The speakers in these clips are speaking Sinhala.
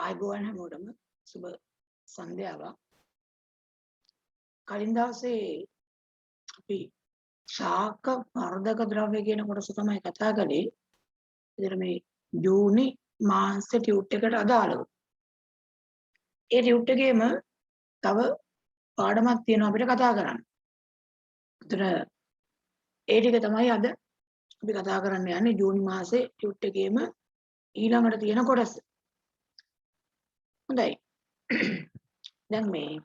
ආයුබෝවන් හැමෝටම සුබ සන්ධ්‍යාවක්. කලින් දවසේ අපි ශාක වර්ධක ද්‍රව්‍ය කියන කොටස තමයි කතා කළේ. ඉතින් මේ ජූනි මාස ටියුට් එකට අදාළව. ඒ ටියුට් එකේම තව පාඩමක් තියෙනවා අපිට කතා කරන්න. ඒතර ඒ ටික තමයි අද අපි කතා කරන්න යන්නේ ජූනි මාසේ ටියුට් එකේම ඊළඟට තියෙන කොටස. හොඳයි. දැන් මේ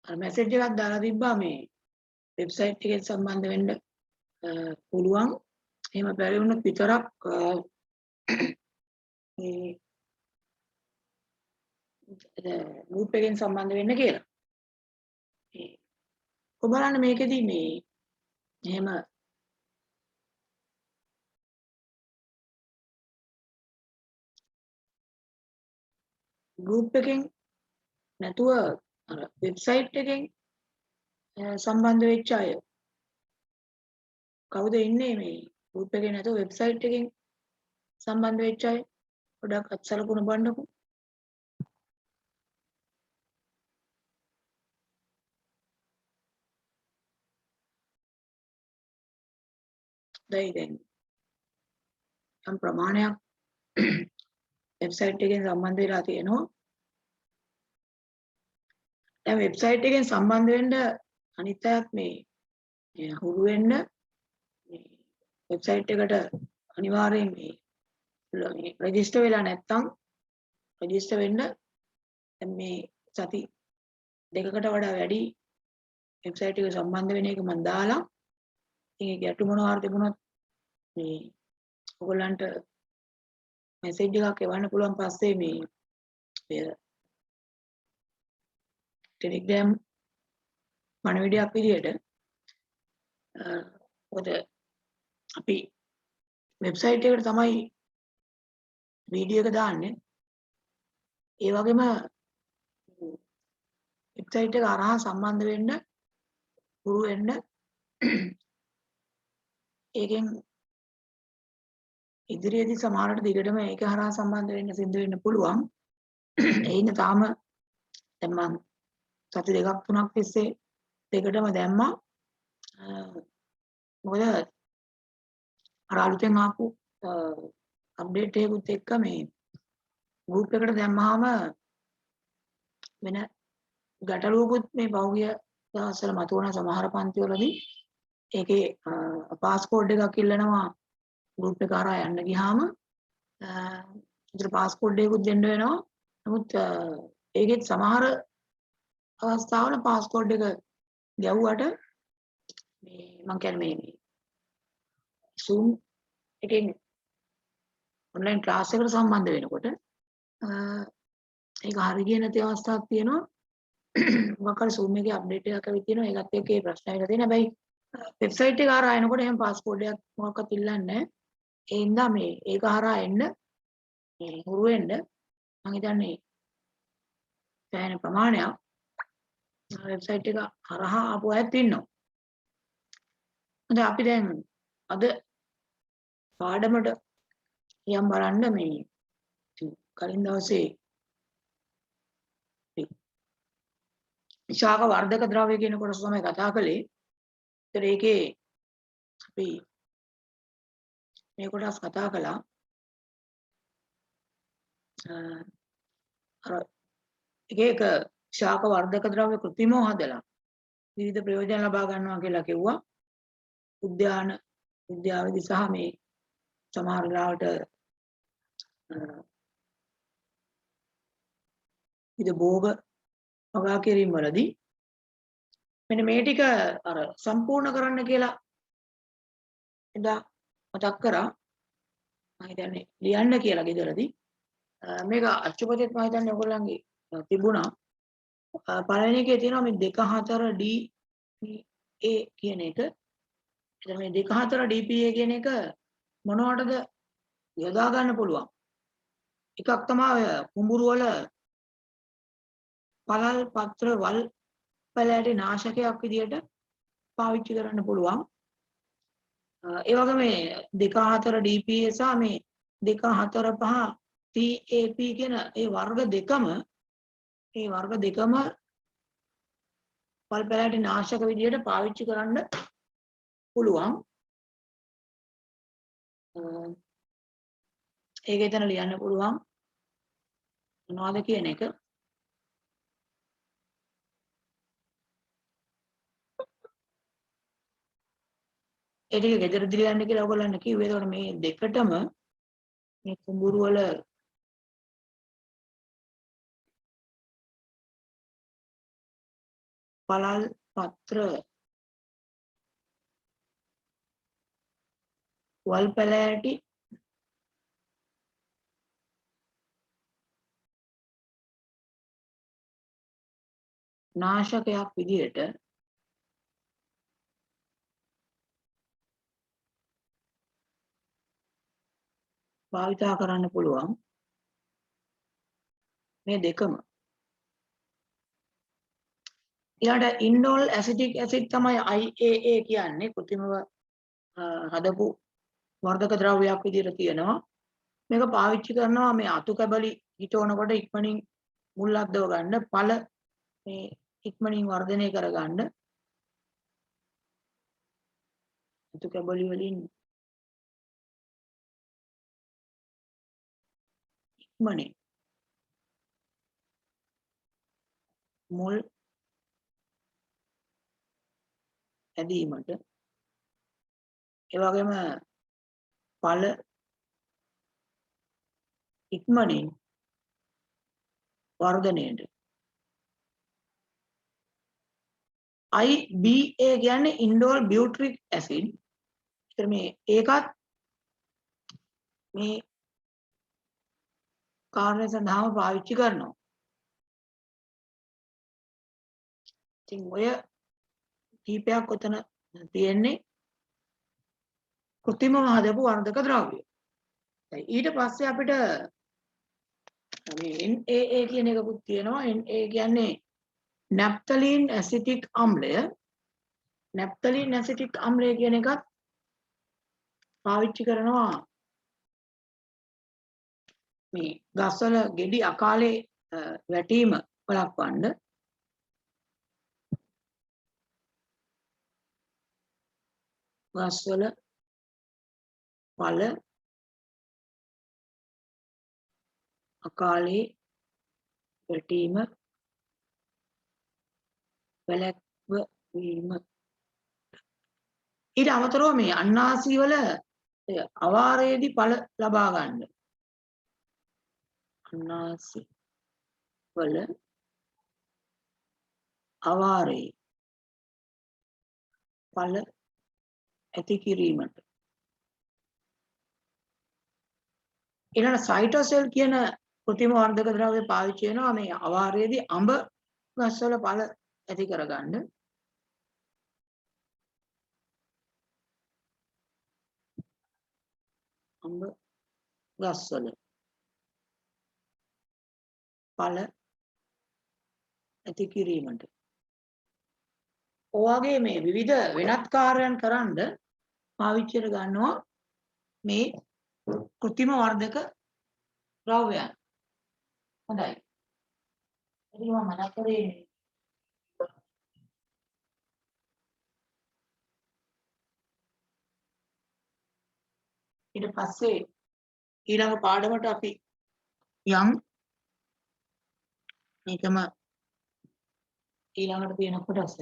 මැසේජ් එකක් දාලා තිබ්බා මේ වෙබ්සයිට් එකෙන් සම්බන්ධ වෙන්න පුළුවන්. එහෙම බැරි වුණොත් විතරක් මේ ගෲප් එකෙන් සම්බන්ධ වෙන්න කියලා. ඔබ බලන්න මේකෙදි මේ එහෙම ගෲප් එකෙන් නැතුව අර වෙබ්සයිට් එකෙන් සම්බන්ධ වෙච්ච අය කවුද ඉන්නේ මේ ගෲප් එකේ නැතුව වෙබ්සයිට් එකෙන් සම්බන්ධ වෙච්ච අය පොඩක් අත්සලකුණ බලන්නකෝ. දැන් සම් ප්‍රමාණයක් වෙබ්සයිට් එකෙන් සම්බන්ධ වෙලා තියෙනවා. දැන් වෙබ්සයිට් එකෙන් සම්බන්ධ වෙන්න අනිත් අයත් මේ හුරු වෙන්න මේ වෙබ්සයිට් එකට අනිවාර්යයෙන් මේ රෙජිස්ටර් වෙලා නැත්නම් රෙජිස්ටර් වෙන්න දැන් මේ සති දෙකකට වඩා වැඩි වෙබ්සයිට් එක සම්බන්ධ වෙන එක මම දාලා ඉතින් ඒක ගැටු මොනවා හරි තිබුණොත් මේ ඔයගොල්ලන්ට මැසේජ් එකක් එවන්න පුළුවන් පස්සේ මේ ටෙලිග්‍රෑම් පණිවිඩයක් විදියට ඔත අපි වෙබ්සයිට් එකට තමයි වීඩියෝ එක දාන්නේ. ඒ වගේම වෙබ්සයිට් එක හරහා සම්බන්ධ වෙන්න පුරු වෙන්න ඒකෙන් ඉදිරියේදී සමහරවිට දිගටම ඒක හරහා සම්බන්ධ වෙන්න සිද්ධ වෙන්න පුළුවන්. ඒ ඉන්න තාම දැන් මම සති දෙකක් තුනක් තිස්සේ දෙකටම දැම්මා. මොකද අර අලුතෙන් ආපු අප්ඩේට් එකකුත් එක්ක මේ ගෲප් එකට දැම්මහම වෙන ගැටලුවකුත් මේ පහුගිය දවස්වල මතුවන සමහර පන්තිවලදී ඒකේ පාස්කෝඩ් එකක් ඉල්ලනවා ගෲප් එක හරහා යන්න ගියාම ඒතර පාස්කෝඩ් එකකුත් දෙන්න වෙනවා. නමුත් ඒකෙත් සමහර අවස්ථාවල පාස්කෝඩ් එක ගැව්වට මේ මම කියන්නේ මේ Zoom එකෙන් ඔන්ලයින් ක්ලාස් එකට සම්බන්ධ වෙනකොට ඒක හරිය ගියේ නැති අවස්ථාවක් තියෙනවා. මොකක් හරි Zoom එකේ අප්ඩේට් එකක් ඇවිත් තියෙනවා. ඒකත් එක්ක ඒ ප්‍රශ්න ඇවිල්ලා තියෙනවා. හැබැයි වෙබ්සයිට් එක හරහා එනකොට එහෙම පාස්කෝඩ් එකක් මොකක්වත් ඉල්ලන්නේ නැහැ. ඒ හින්දා මේ ඒක හරහා එන්න මේ හුරු වෙන්න මම හිතන්නේ දැනෙන ප්‍රමාණයක් වෙබ්සයිට් එක හරහා ආපු අයත් ඉන්නවා. හොඳයි අපි දැන් අද පාඩමට යම් බලන්න මේ කලින් දවසේ ශාක වර්ධක ද්‍රව්‍ය කියන කොටස තමයි කතා කළේ. ඒතර ඒකේ අපි මේ කොටස් කතා කළා. අර එක ශාක වර්ධක ද්‍රව්‍ය කෘත්‍රිමව හදලා විවිධ ප්‍රයෝජන ලබා ගන්නවා කියලා කිව්වා. උද්‍යාන විද්‍යාවේදී සහ මේ සමහර වෙලාවට විවිධ භෝග වගා කිරීම වලදී මෙන්න මේ ටික අර සම්පූර්ණ කරන්න කියලා එදා මතක් කරා. මම හිතන්නේ ලියන්න කියලා ගෙදරදී මේක අච්චුපතේත් මම හිතන්නේ ඔයගොල්ලන්ගේ තිබුණා. පළවෙනි එකේ තියෙනවා මේ 2 4 DPA කියන එක. එතන මේ 2 4 DPA කියන එක මොනවටද යොදා ගන්න පුළුවන්? එකක් තමයි කුඹුරු වල පළල් පත්‍ර වල් පැලෑටි නාශකයක් විදියට පාවිච්චි කරන්න පුළුවන්. ඒ වගේ මේ 2 4 DPA සහ මේ 2 4 5 TAP කියන ඒ වර්ග දෙකම පල් පැලෑටි නාශක විදියට පාවිච්චි කරන්න පුළුවන්. ඒක එතන ලියන්න පුළුවන් මොනවද කියන එක. ඒ ටික ගෙදරදී ලියන්න කියලා ඔයගොල්ලන්ට කිව්වේ. ඒතකොට මේ දෙකටම මේ කුඹුරු වල පළල් පත්‍ර වල් පැලෑටි නාශකයක් විදියට භාවිතා කරන්න පුළුවන් මේ දෙකම. ඊළඟට ඉන්ඩෝල් ඇසිටික් ඇසිඩ් තමයි IAA කියන්නේ. කෘත්‍රිමව හදපු වර්ධක ද්‍රව්‍යයක් විදියට තියෙනවා. මේක පාවිච්චි කරනවා මේ අතු කැබලි හිටවනකොට ඉක්මනින් මුල් අද්දව ගන්න, පළ මේ ඉක්මනින් වර්ධනය කරගන්න. අතු කැබලි වලින් ඉක්මනින් මුල් ඇදීමට, ඒ වගේම පළ ඉක්මනින් වර්ධනයට. IBA කියන්නේ ඉන්ඩෝල් බියුට්‍රික් ඇසිඩ්. ඒතර මේ ඒකත් මේ කාර්ය සඳහාම පාවිච්චි කරනවා. ඉතින් ඔය කීපයක් උතන තියෙන්නේ කෘත්‍රිමව හදපු වර්ධක ද්‍රව්‍ය. ඊට පස්සේ අපිට මේ NAA කියන එකකුත් තියෙනවා. NA කියන්නේ නැප්තලීන් ඇසිටික් අම්ලය. නැප්තලීන් ඇසිටික් අම්ලය කියන එකත් පාවිච්චි කරනවා මේ ගස්වල ගෙඩි අකාලේ වැටීම වළක්වන්න. ගස්වල පළ අකාලේ වැටීම වැළැක්වීම. ඊට අමතරව මේ අන්නාසි වල අවාරයේදී ඵල ලබා ගන්න. අන්නාසි වල අවාරයේ ඵල ඇති කිරීමට. ඊළඟ සයිටෝසෙල් කියන කෘත්‍රිම වර්ධක ද්‍රව්‍ය පාවිච්චි වෙනවා මේ අවාරයේදී අඹ ගස්වල ඵල ඇති කරගන්න. අඹ ගස්වල ඵල ඇති කිරීමට. ඔයගේ මේ විවිධ වෙනත් කාර්යයන් කරන්න පාවිච්චි කර ගන්නවා මේ කෘත්‍රිම වර්ධක ද්‍රව්‍යයන්. හොඳයි. ඉතින් මම මතක් කරේ ඊට පස්සේ ඊළඟ පාඩමට අපි යම් මේකම ඊළඟට තියෙන කොටස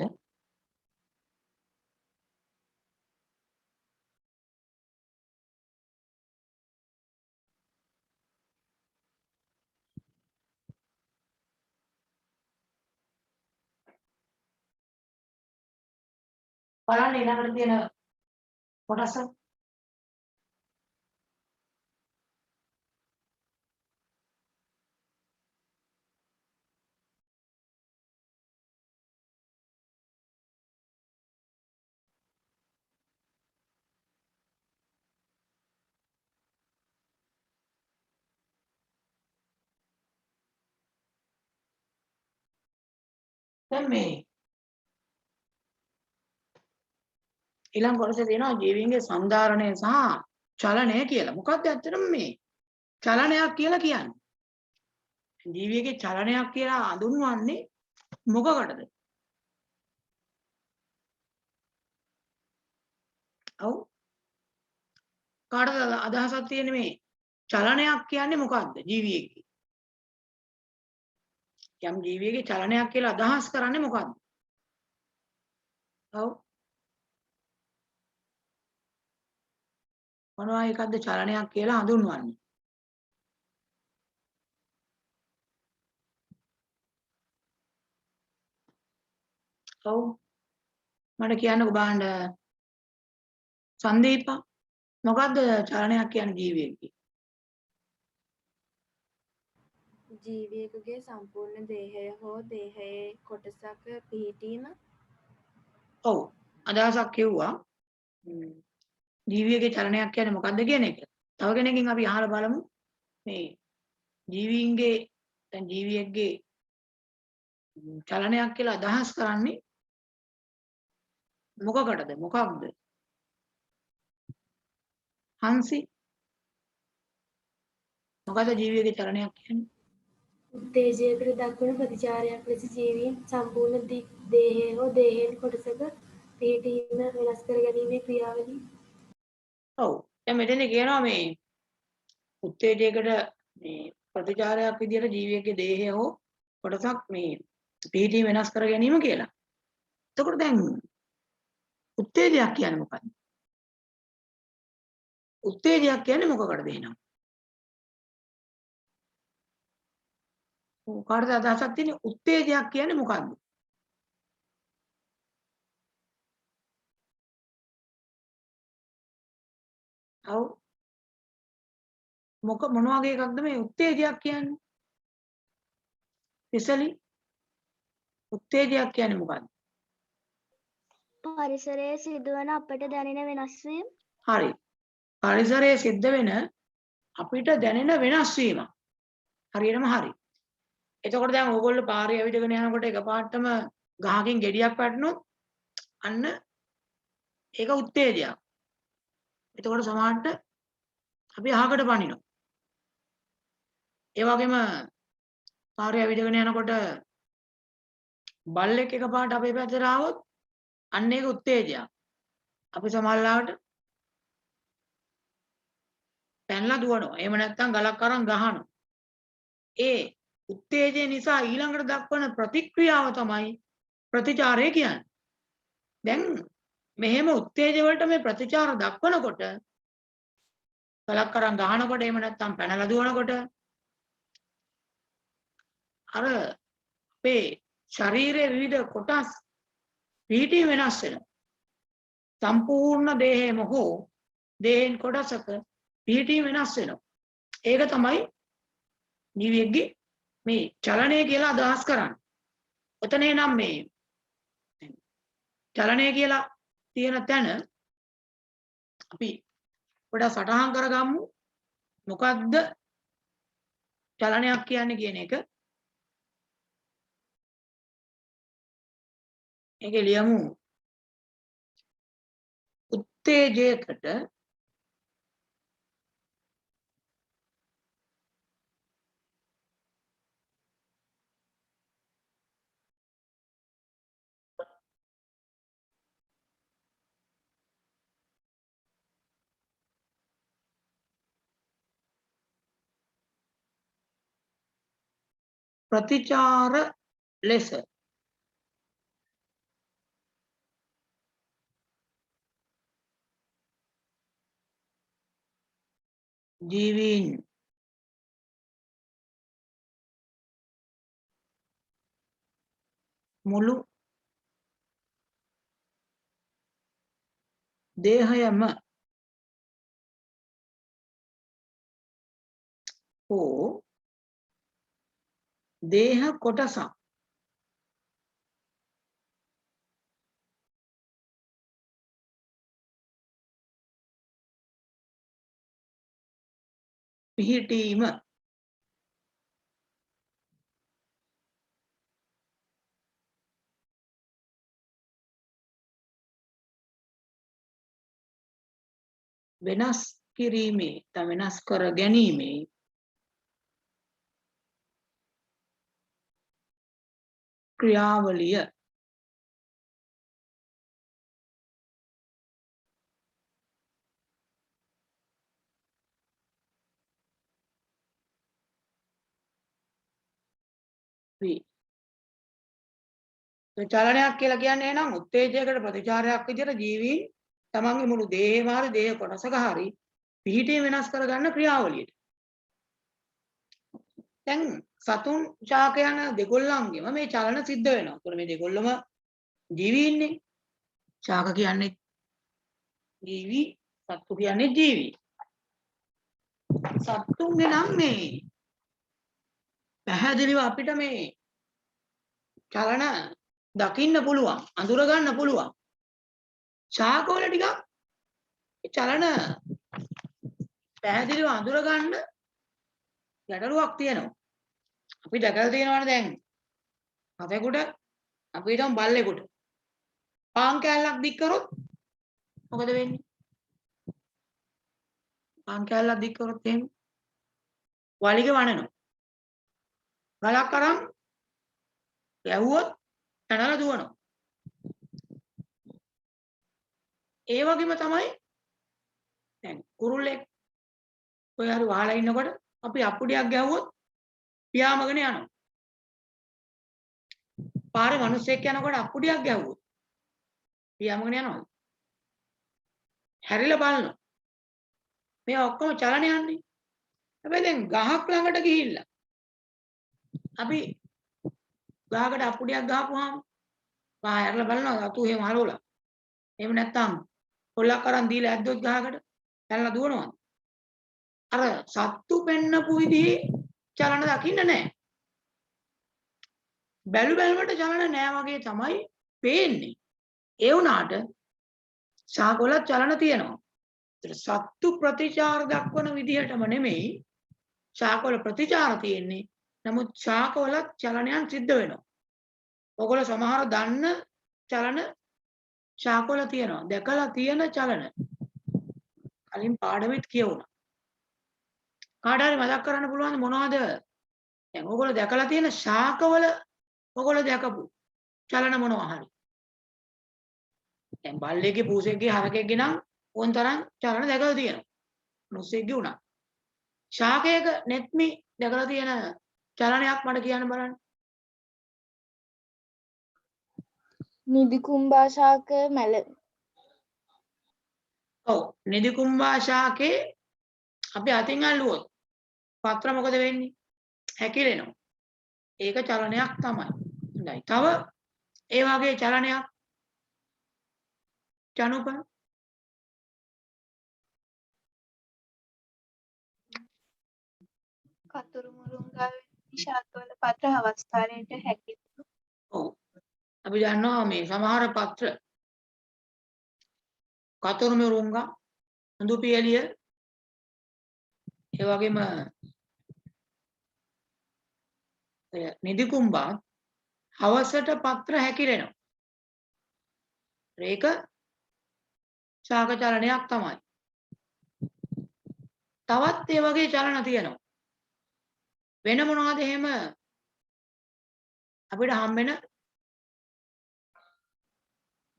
බලන්න ඊළඟට තියෙන කොටස. දැන් මේ ඊළඟ කොටසේ තියෙනවා ජීවීන්ගේ සංධාරණය සහ චලනය කියලා. මොකක්ද ඇත්තටම මේ චලනයක් කියලා කියන්නේ? ජීවියගේ චලනයක් කියලා හඳුන්වන්නේ මොකකටද? ඔව්. කාටද අදහසක් තියෙන්නේ මේ චලනයක් කියන්නේ මොකක්ද ජීවියෙක්ගේ? යම් ජීවියෙක්ගේ චලනයක් කියලා අදහස් කරන්නේ මොකක්ද? ඔව්. මොනවා එකක්ද චලනයක් කියලා හඳුන්වන්නේ? ඔව්. මට කියන්නකෝ බලන්න සංදීපා මොකක්ද චලනයක් කියන්නේ ජීවියෙක්ගේ? ජීවියෙකුගේ සම්පූර්ණ දේහය හෝ දේහයේ කොටසක පිහිටීම. ඔව්. අදහසක් කිව්වා. ජීවියෙක්ගේ චලනයක් කියන්නේ මොකක්ද කියන එක. තව කෙනකින් අපි අහලා බලමු. මේ ජීවීන්ගේ දැන් ජීවියෙක්ගේ චලනයක් කියලා අදහස් කරන්නේ මොකකටද? මොකක්ද? හංසි මොකද ජීවියෙක්ගේ චලනයක් කියන්නේ? උත්තේජයකට දක්වන ප්‍රතිචාරයක් ලෙස ජීවීන් සම්පූර්ණ දේහය හෝ දේහයෙන් කොටසක පිහිටීම වෙනස් කර ගැනීමේ ක්‍රියාවලිය. ඔව්. දැන් මෙතන කියනවා මේ උත්තේජයකට මේ ප්‍රතිචාරයක් විදියට ජීවියෙක්ගේ දේහය හෝ කොටසක් මේ පිහිටීම වෙනස් කර ගැනීම කියලා. එතකොට දැන් උත්තේජයක් කියන්නේ මොකක්ද? උත්තේජයක් කියන්නේ මොකකටද එහෙනම්? කාටද අදහසක් තියෙන්නේ උත්තේජයක් කියන්නේ මොකක්ද? ඔව්. මොන වගේ එකක්ද මේ උත්තේජයක් කියන්නේ? ඉසලි උත්තේජයක් කියන්නේ මොකක්ද? පරිසරයේ සිදුවන අපට දැනෙන වෙනස් වීම. හරි. පරිසරයේ සිද්ධ වෙන අපිට දැනෙන වෙනස් වීම. හරියටම හරි. එතකොට දැන් ඕගොල්ලෝ පාරේ ඇවිදගෙන යනකොට එකපාරටම ගහකින් ගෙඩියක් වැටුනොත් අන්න ඒක උත්තේජයක්. එතකොට සමහරට අපි අහකට පනිනවා. ඒ වගේම පාරේ ඇවිදගෙන යනකොට බල්ලෙක් එකපාරට අපේ පැත්තට ආවොත් අන්න ඒක උත්තේජයක්. අපි සමහරවිට පැනලා දුවනවා. එහෙම නැත්නම් ගලක් අරන් ගහනවා. ඒ උත්තේජය නිසා ඊළඟට දක්වන ප්‍රතික්‍රියාව තමයි ප්‍රතිචාරය කියන්නේ. දැන් මෙහෙම උත්තේජ වලට මේ ප්‍රතිචාර දක්වනකොට ගලක් අරන් ගහනකොට එහෙම නැත්නම් පැනලා දුවනකොට අර අපේ ශරීරයේ විවිධ කොටස් පිහිටීම වෙනස් වෙනවා. සම්පූර්ණ දේහයම හෝ දේහෙන් කොටසක පිහිටීම වෙනස් වෙනවා. ඒක තමයි ජීවියෙක්ගේ මේ චලනය කියලා අදහස් කරන්නේ. ඔතන එනම් මේ චලනය කියලා තියෙන තැන අපි පොඩ්ඩක් සටහන් කරගමු. මොකක්ද චලනයක් කියන්නේ කියන එක. ඒකේ ලියමු උත්තේජයකට ප්‍රතිචාර ලෙස ජීවීන් මුළු දේහයම හෝ දේහ කොටසක් පිහිටීම වෙනස් කිරීමේ තම වෙනස් කර ගැනීමේ ක්‍රියාවලිය වේ. චලනයක් කියලා කියන්නේ එහෙනම් උත්තේජයකට ප්‍රතිචාරයක් විදිහට ජීවීන් තමන්ගේ මුළු දේහේම හරි දේහ කොටසක හරි පිහිටීම වෙනස් කරගන්න ක්‍රියාවලියට. දැන් සතුන් ශාකයන දෙගොල්ලන්ගෙම මේ චලන සිද්ධ වෙනවා. ඒතකොට මේ දෙගොල්ලම ජීවීන්නේ. ශාක කියන්නේ ජීවි, සත්තු කියන්නේ ජීවි. සත්තුන්ගේ නම් මේ පැහැදිලිව අපිට මේ චලන දකින්න පුළුවන්, අඳුර ගන්න පුළුවන්. ශාකවල ටිකක් චලන පැහැදිලිව අඳුර ගන්න ගැටලුවක් තියෙනවා. අපි දැකලා තියෙනවානේ දැන් හතෙකුට අපි හිතමු බල්ලෙකුට පාන් කෑල්ලක් දික් කරොත් මොකද වෙන්නේ? පාන් කෑල්ලක් දික් කරොත් එහෙම වලිග වනනවා. ගලක් අරන් ගැහුවොත් පැනලා දුවනවා. ඒ වගේම තමයි දැන් කුරුල්ලෙක් ඔය හරි වහලා ඉන්නකොට අපි අප්පුඩියක් ගැහුවොත් පියාඹගෙන යනවා. පාරේ මිනිස්සෙක් යනකොට අප්පුඩියක් ගැහුවොත් පියාඹගෙන යනවා. හැරිලා බලනවා. මේ ඔක්කොම චලන යන්නේ. හැබැයි දැන් ගහක් ළඟට ගිහිල්ලා අපි ගහකට අප්පුඩියක් ගහපුවාම ගහ හැරලා බලනවා අතු එහෙම හරවලා. එහෙම නැත්නම් පොල්ලක් අරන් දීලා ඇද්දොත් ගහකට පැනලා දුවනවා. අර සත්තු පෙන්නපු විදිහේ චලන දකින්න නැහැ. බැලු බැලමට චලන නැහැ වගේ තමයි පේන්නේ. ඒ වුණාට ශාකවල චලන තියෙනවා. ඒතර සත්තු ප්‍රතිචාර දක්වන විදිහටම නෙමෙයි ශාකවල ප්‍රතිචාර තියෙන්නේ. නමුත් ශාකවල චලනයන් සිද්ධ වෙනවා. ඔයගොල්ලෝ සමහර දන්න චලන ශාකවල තියෙනවා. දැකලා තියෙන චලන. කලින් පාඩමෙත් කියවුණා. කාට හරි මතක් කරන්න පුළුවන් මොනවද? දැන් ඔයගොල්ලෝ දැකලා තියෙන ශාකවල ඔයගොල්ලෝ දැකපු චලන මොනවා හරි. දැන් බල්ලෙක්ගේ පූසෙක්ගේ හරකෙක්ගේ නම් ඕන් තරම් චලන දැකලා තියෙනවා. මුස්සෙක්ගේ උනා. ශාකයක නෙත්මි දැකලා තියෙන චලනයක් මට කියන්න බලන්න. නිදිකුම්බා ශාක මැල. ඔව් නිදිකුම්බා ශාකේ අපි අතින් අල්ලුවොත් පත්‍ර මොකද වෙන්නේ? හැකිලෙනවා. ඒක චලනයක් තමයි. හොඳයි. තව ඒ වගේ චලනයක් චනුප කතුරු මුරුංගා ශාකවල පත්‍ර අවස්ථාරයට හැකියි. ඔව්. අපි දන්නවා මේ සමහර පත්‍ර කතුරු මුරුංගා හඳු පියලිය ඒ වගේම නිදිකුම්බා හවසට පත්‍ර හැකිලෙනවා. ඒක ශාක චලනයක් තමයි. තවත් ඒ වගේ චලන තියෙනවා. වෙන මොනවද එහෙම අපිට හම්බෙන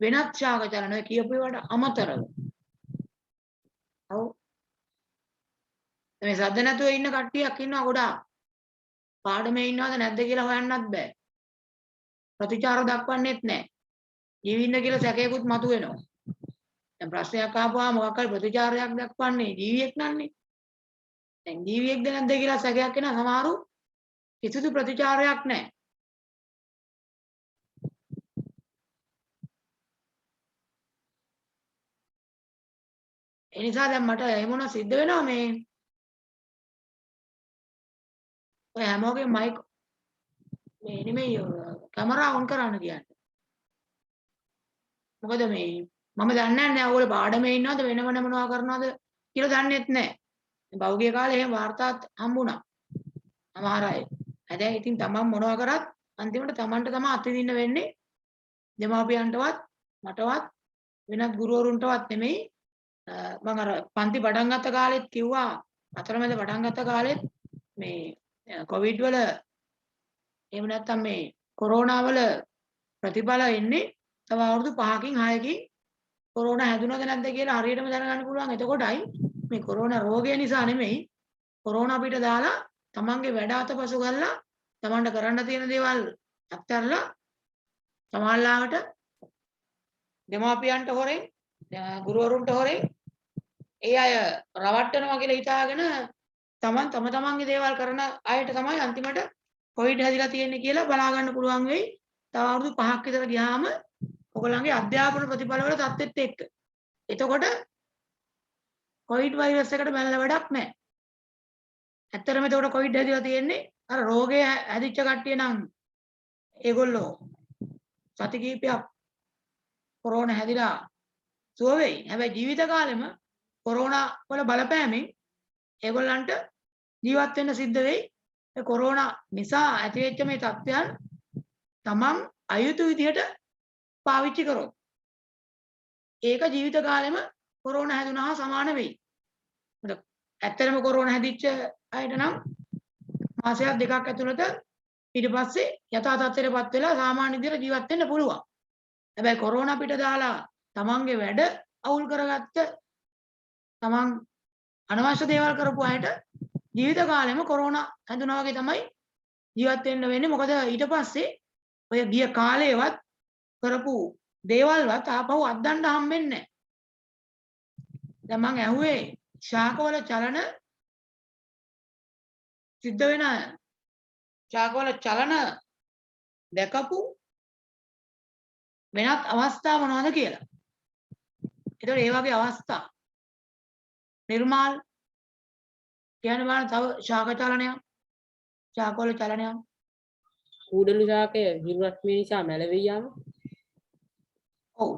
වෙනත් ශාක චලන කියපු ඒවාට අමතරව. ඔව්. මේ සද්ද නැතුව ඉන්න කට්ටියක් ඉන්නවා ගොඩාක්. පාඩමේ ඉන්නවද නැද්ද කියලා හොයන්නත් බෑ. ප්‍රතිචාර දක්වන්නෙත් නැහැ. ජීවින්ද කියලා සැකයකුත් මතුවෙනවා. දැන් ප්‍රශ්නයක් ආපුවාම මොකක් හරි ප්‍රතිචාරයක් දක්වන්නේ ජීවියෙක් නන්නේ. දැන් ජීවියෙක්ද නැද්ද කියලා සැකයක් එන සමහරු කිසිදු ප්‍රතිචාරයක් නැහැ. ඒ නිසා දැන් මට එහෙමන සිද්ධ වෙනවා මේ ඔය හැමෝගේ මයික් මේ නෙමෙයි කැමරා ඔන් කරන්න කියන්නේ. මොකද මේ මම දන්නේ නැහැ ඔයගොල්ලෝ පාඩමේ ඉන්නවද වෙන මොනවා කරනවද කියලා දන්නෙත් නැහැ. බෞද්ධ කාලේ එහෙම වාර්තාත් හම්බුණා. සමහර අය. හැබැයි ඉතින් තමන් මොනවා කරත් අන්තිමට තමන්ට තමයි අත්විඳින්න වෙන්නේ. දෙමාපියන්ටවත් මටවත් වෙනත් ගුරුවරුන්ටවත් නෙමෙයි මම අර පන්ති පටන් ගත්ත කාලෙත් කිව්වා අතරමැද පටන් ගත්ත කාලෙත් මේ කොවිඩ් වල එහෙම නැත්නම් මේ කොරෝනා වල ප්‍රතිඵල එන්නේ තව අවුරුදු 5කින් 6කින් කොරෝනා හැදුනද නැද්ද කියලා හරියටම දැනගන්න පුළුවන්. එතකොටයි මේ කොරෝනා රෝගය නිසා නෙමෙයි කොරෝනා පිට දාලා තමන්ගේ වැඩ අතපසු කරලා තමන්ට කරන්න තියෙන දේවල් අත්හැරලා සමාල්ලාවට දෙමාපියන්ට හොරෙන් ගුරුවරුන්ට හොරෙන් ඒ අය රවට්ටනවා කියලා හිතාගෙන තමන්ගේ දේවල් කරන අයට තමයි අන්තිමට කොවිඩ් හැදිලා තියෙන්නේ කියලා බලා ගන්න පුළුවන් වෙයි. තව අවුරුදු 5ක් විතර ගියාම ඔයගොල්ලන්ගේ අධ්‍යාපන ප්‍රතිඵලවල තත්ත්වෙත් එක්ක. එතකොට කොවිඩ් වෛරස් එකට බැලලා වැඩක් නැහැ. ඇත්තටම එතකොට කොවිඩ් හැදිලා තියෙන්නේ අර රෝගය හැදිච්ච කට්ටිය නම් ඒගොල්ලෝ සති කිහිපයක් කොරෝනා හැදිලා සුව වෙයි. හැබැයි ජීවිත කාලෙම කොරෝනා වල බලපෑමෙන් ඒගොල්ලන්ට ජීවත් වෙන්න සිද්ධ වෙයි. ඒ කොරෝනා නිසා ඇතිවෙච්ච මේ තත්ත්වයන් තමන් අයුතු විදිහට පාවිච්චි කරොත් ඒක ජීවිත කාලෙම කොරෝනා හැදුනහා සමාන වෙයි. මොකද ඇත්තටම කොරෝනා හැදිච්ච අයට නම් මාසයක් දෙකක් ඇතුළත ඊට පස්සේ යථා තත්ත්වයටපත් වෙලා සාමාන්‍ය විදිහට ජීවත් වෙන්න පුළුවන්. හැබැයි කොරෝනා පිට දාලා තමන්ගේ වැඩ අවුල් කරගත්ත තමන් අනවශ්‍ය දේවල් කරපු අයට ජීවිත කාලෙම කොරෝනා හැදුනා වගේ තමයි ජීවත් වෙන්න වෙන්නේ. මොකද ඊට පස්සේ ඔය ගිය කාලේවත් කරපු දේවල්වත් ආපහු අද්දන්න හම්බෙන්නේ නැහැ. දැන් මං ඇහුවේ ශාකවල චලන සිද්ධ වෙන ශාකවල චලන දැකපු වෙනත් අවස්ථා මොනවද කියලා. ඒතකොට ඒ වගේ අවස්ථා නිර්මාල් කියන්න බෑ තව ශාක චලනයක් ශාකවල චලනයක් කූඩලු ශාකය හිරු රශ්මිය නිසා මැලවී යාම. ඔව්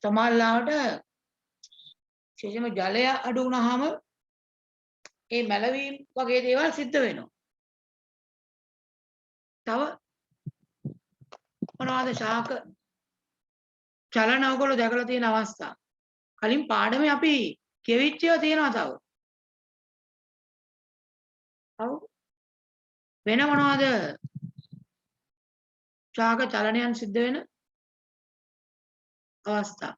සමහරවිට විශේෂයෙන්ම ජලය අඩු වුණාම ඒ මැලවීම් වගේ දේවල් සිද්ධ වෙනවා. තව මොනවද ශාක චලන ඔයගොල්ලෝ දැකලා තියෙන අවස්ථා. කලින් පාඩමේ අපි කියවිච්ච ඒවා තියෙනවා තව. ඔව් වෙන මොනවද ශාක චලනයන් සිද්ධ වෙන අවස්ථා.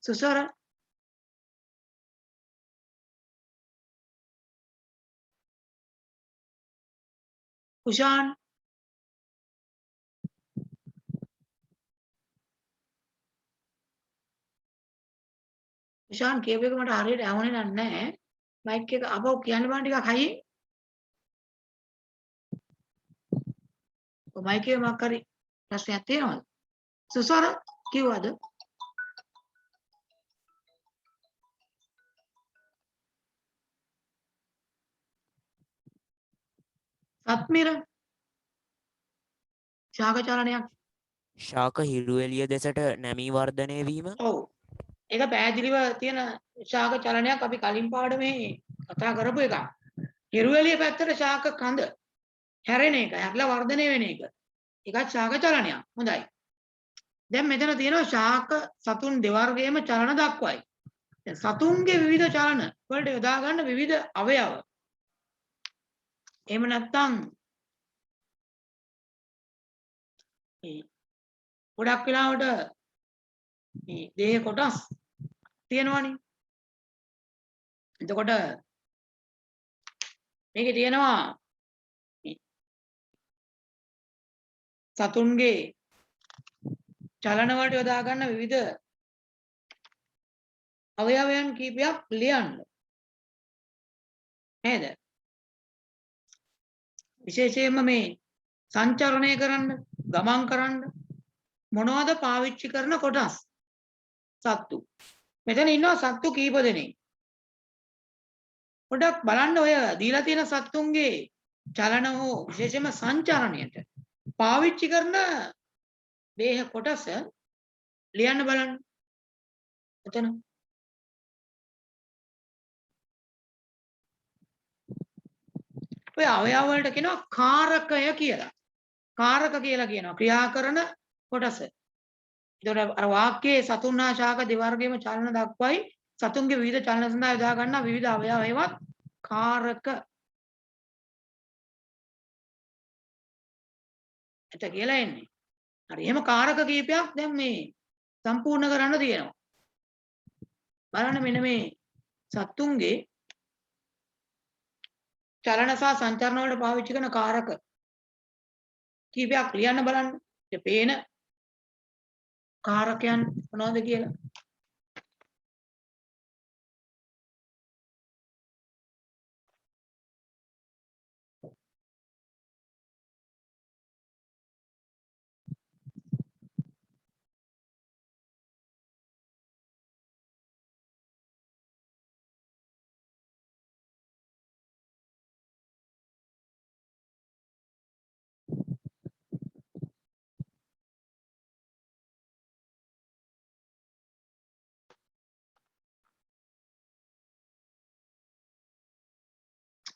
සුසර කුෂාන් කුෂාන් කියපු එක මට හරියට ඇහුනේ නැහැ. මයික් එක අපව කියන්න බෑ ටිකක් හයියෙන්. ඔය මයික් එකේ මොකක් හරි ප්‍රශ්නයක් තියෙනවද? සුසර කිව්වද? සත්මිර ශාක චලනයක්. ශාක හිරු එළිය දෙසට නැමී වර්ධනය වීම. ඔව් ඒක පැහැදිලිව තියෙන ශාක චලනයක් අපි කලින් පාඩමේ කතා කරපු එකක්. හිරු එළිය පැත්තට ශාක කඳ හැරෙන එක, හැරලා වර්ධනය වෙන එක. ඒකත් ශාක චලනයක්. හොඳයි. දැන් මෙතන තියෙනවා ශාක සතුන් දෙවර්ගයේම චලන දක්වයි. දැන් සතුන්ගේ විවිධ චලන වලට යොදා ගන්න විවිධ අවයව. එහෙම නැත්නම් ගොඩක් වෙලාවට මේ දේහ කොටස් තියෙනවනේ. එතකොට මේකේ තියෙනවා සතුන්ගේ චලන වලට යොදා ගන්න විවිධ අවයවයන් කීපයක් ලියන්න. නේද? විශේෂයෙන්ම මේ සංචරණය කරන්න, ගමන් කරන්න මොනවද පාවිච්චි කරන කොටස්? සත්තු. මෙතන ඉන්නවා සත්තු කීප දෙනෙක්. පොඩක් බලන්න ඔය දීලා තියෙන සත්තුන්ගේ චලන හෝ විශේෂයෙන්ම සංචරණයට පාවිච්චි කරන දේහ කොටස ලියන්න බලන්න. එතන ඔය අවයව වලට කියනවා කාරකය කියලා. කාරක කියලා කියනවා. ක්‍රියා කරන කොටස. ඒතකොට අර වාක්‍යයේ සතුන් හා ශාක දෙවර්ගයේම චලන දක්වයි. සතුන්ගේ විවිධ චලන සඳහා යොදා ගන්නා විවිධ අවයව ඒවත් කාරක ඇත කියලා එන්නේ. හරි. එහෙම කාරක කීපයක් දැන් මේ සම්පූර්ණ කරන්න තියෙනවා. බලන්න මෙන්න මේ සතුන්ගේ චලන සහ සංචරණ වලට පාවිච්චි කරන කාරක කීපයක් ලියන්න බලන්න. ඒ පේන කාරකයන් මොනවද කියලා.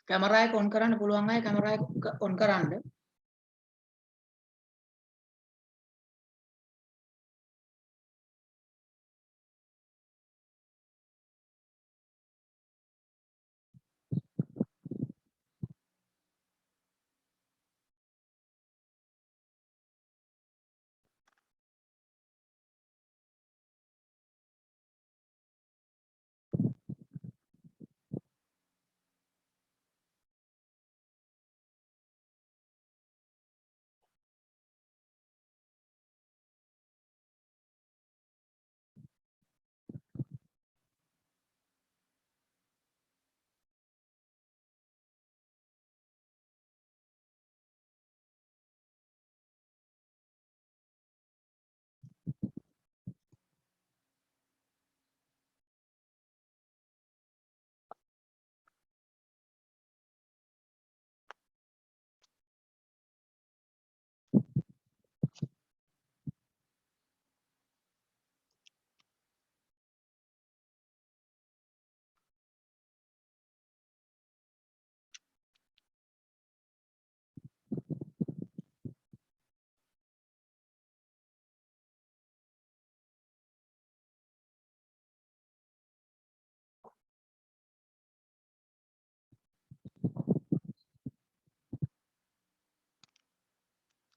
කැමරා එක ඔන් කරන්න පුළුවන් අය කැමරා එක ඔන් කරන්න.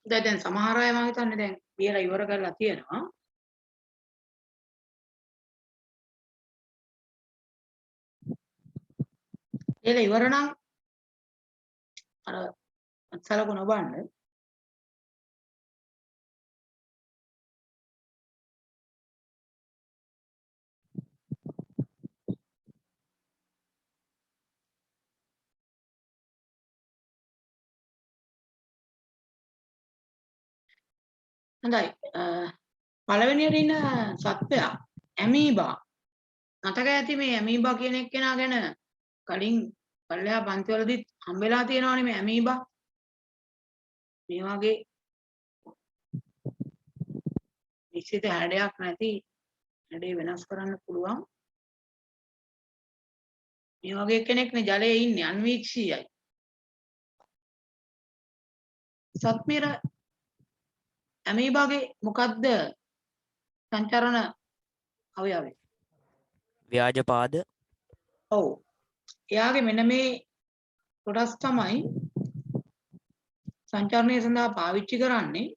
දැන් සමහර අය මම හිතන්නේ දැන් කියලා ඉවර කරලා තියෙනවා. කියලා ඉවර නම් අර සලකුණ ඔබන්න. හොඳයි. පළවෙනියට ඉන්න සත්වයා ඇමීබා. මතක ඇති මේ ඇමීබා කියන එක්කෙනා ගැන කලින් පල්ලෙහා පන්තිවලදීත් හම්බෙලා තියෙනවානේ මේ ඇමීබා. මේ වගේ නිශ්චිත හැඩයක් නැති හැඩේ වෙනස් කරන්න පුළුවන්. මේ වගේ කෙනෙක්නේ ජලයේ ඉන්නේ අන්වීක්ෂීයයි. සත්මිර ඇමීබාගේ මොකද්ද සංචරණ අවයවය? ව්‍යාජපාද. ඔව්. එයාගේ මෙන්න මේ කොටස් තමයි සංචරණය සඳහා පාවිච්චි කරන්නේ.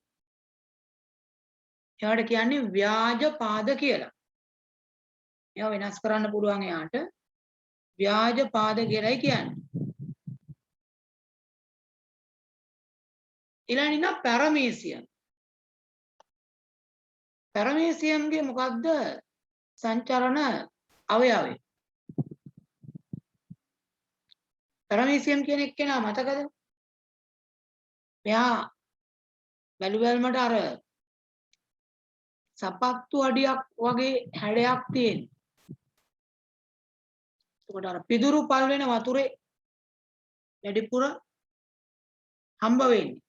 එයාට කියන්නේ ව්‍යාජ පාද කියලා. ඒවා වෙනස් කරන්න පුළුවන් එයාට. ව්‍යාජ පාද කියලායි කියන්නේ. ඊළඟින් ඉන්න පැරමීසියම්. පැරමීසියම්ගේ මොකද්ද සංචරණ අවයවය? පැරමීසියම් කියන එක්කෙනා මතකද? මෙයා බැලුවැල්මට අර සපත්තු අඩියක් වගේ හැඩයක් තියෙන. ඒකට අර පිදුරු පල් වෙන වතුරේ වැඩිපුර හම්බ වෙන්නේ.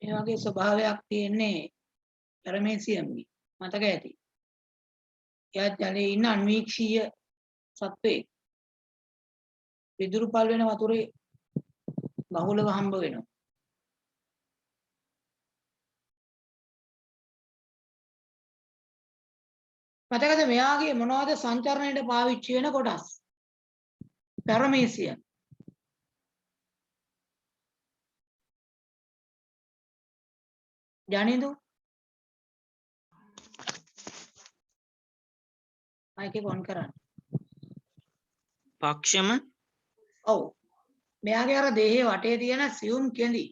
මේ වගේ ස්වභාවයක් තියෙන්නේ පැරමේසියම්ගේ. මතක ඇති. එයා ජලයේ ඉන්න අන්වීක්ෂීය සත්වෙක්. පිදුරු පල් වෙන වතුරේ බහුලව හම්බ වෙනවා. මතකද මෙයාගේ මොනවද සංචරණයට පාවිච්චි වෙන කොටස්? පැරමීසියම්. ජනිදු මයික් එක ඔන් කරන්න. පක්ෂම ඔව්. මෙයාගේ අර දේහයේ වටේ තියෙන සියුම් කෙඳි.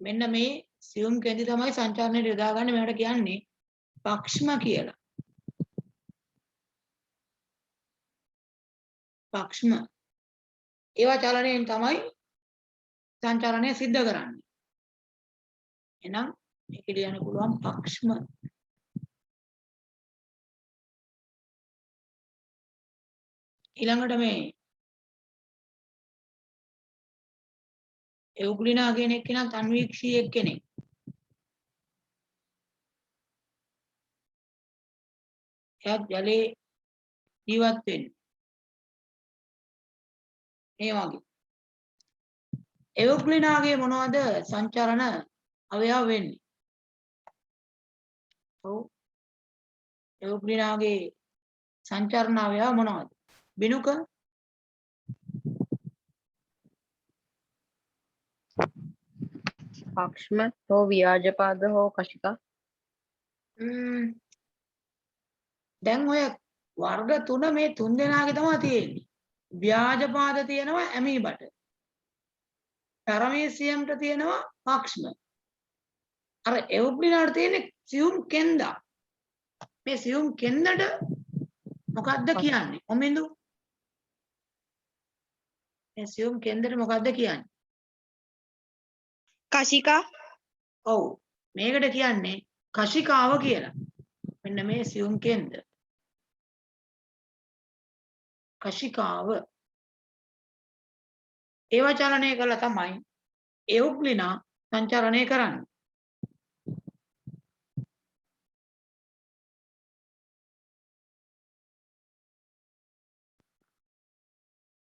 මෙන්න මේ සියුම් කෙඳි තමයි සංචාරණයට යොදාගන්නේ. මෙයාට කියන්නේ පක්ෂම කියලා. පක්ෂම. ඒවා චලනයෙන් තමයි සංචාරණය සිද්ධ කරන්නේ. එහෙනම් මේක ලියන්න පුළුවන් පක්ෂම. ඊළඟට මේ එවුග්ලිනා කියන එක්කෙනා අන්වීක්ෂීය කෙනෙක්. එයා ජලයේ ජීවත් වෙන්නේ. මේ වගේ. එවුග්ලිනාගේ මොනවද සංචරණ අවයව වෙන්නේ? ඔව්. එවුග්ලිනාගේ සංචරණ අවයව මොනවද? බිනුක පක්ෂම හෝ ව්‍යාජපාද හෝ කශිකා. දැන් ඔය වර්ග තුන මේ තුන් දෙනාගේ තමයි තියෙන්නේ. ව්‍යාජපාද තියෙනවා ඇමීබට. පැරමීසියම්ට තියෙනවා පක්ෂම. අර එවුග්ලිනාට තියෙන්නේ සියුම් කෙන්දා. මේ සියුම් කෙන්දට මොකද්ද කියන්නේ? ඔමින්දු. මේ සියුම් කෙන්දට මොකද්ද කියන්නේ? කශිකා. ඔව්. මේකට කියන්නේ කශිකාව කියලා. මෙන්න මේ සියුම් කෙන්ද. කශිකාව. ඒව චලනය කළා තමයි එවුග්ලිනා සංචරණය කරන්නේ.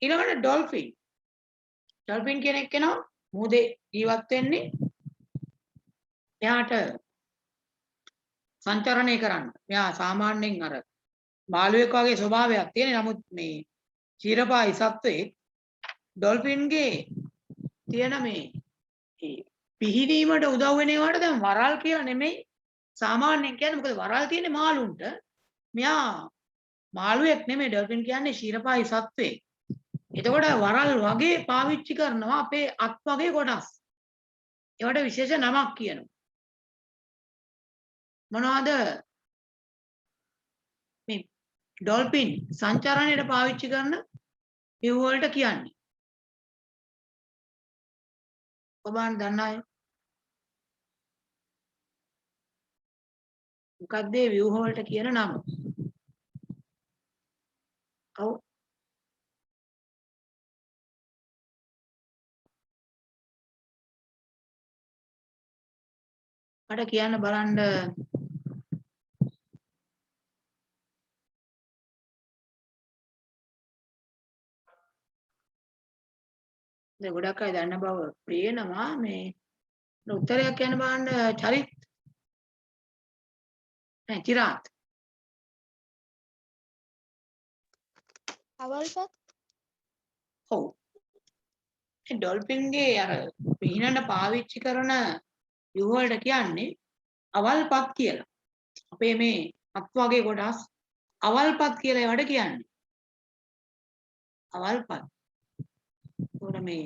ඊළඟට ඩොල්ෆින්. ඩොල්ෆින් කියන එක්කෙනා මුහුදේ ජීවත් වෙන්නේ. එයාට සංචරණය කරන්න. මෙයා සාමාන්‍යයෙන් අර මාළුවෙක් වගේ ස්වභාවයක් තියෙන. නමුත් මේ චීරපායි සත්වයේ ඩොල්ෆින්ගේ තියෙන මේ පිහිනීමට උදව් වෙන ඒවාට දැන් වරල් කියලා නෙමෙයි සාමාන්‍යයෙන් කියන්නේ. මොකද වරල් තියෙන්නේ මාළුන්ට. මෙයා මාළුවෙක් නෙමෙයි. ඩොල්ෆින් කියන්නේ ශීරපායි සත්වෙක්. එතකොට වරල් වගේ පාවිච්චි කරනවා අපේ අත් වගේ කොටස්. ඒවට විශේෂ නමක් කියනවා. මොනවද මේ ඩොල්ෆින් සංචරණයට පාවිච්චි කරන ව්‍යුහ වලට කියන්නේ? ඔබන් දන්න අය? මොකක්ද මේ ව්‍යුහ වලට කියන නම? ඔව්. මට කියන්න බලන්න. දැන් ගොඩක් අය දන්න බව පේනවා. මේ උත්තරයක් කියන්න බලන්න. චරිත් නෑ චිරාත්. අවල්පත්. ඔව්. ඒ ඩොල්ෆින්ගේ අර පිහිනන්න පාවිච්චි කරන ව්‍යුහ වලට කියන්නේ අවල්පත් කියලා. අපේ මේ අත් වගේ කොටස් අවල්පත් කියලා ඒවට කියන්නේ. අවල්පත්. උන මේ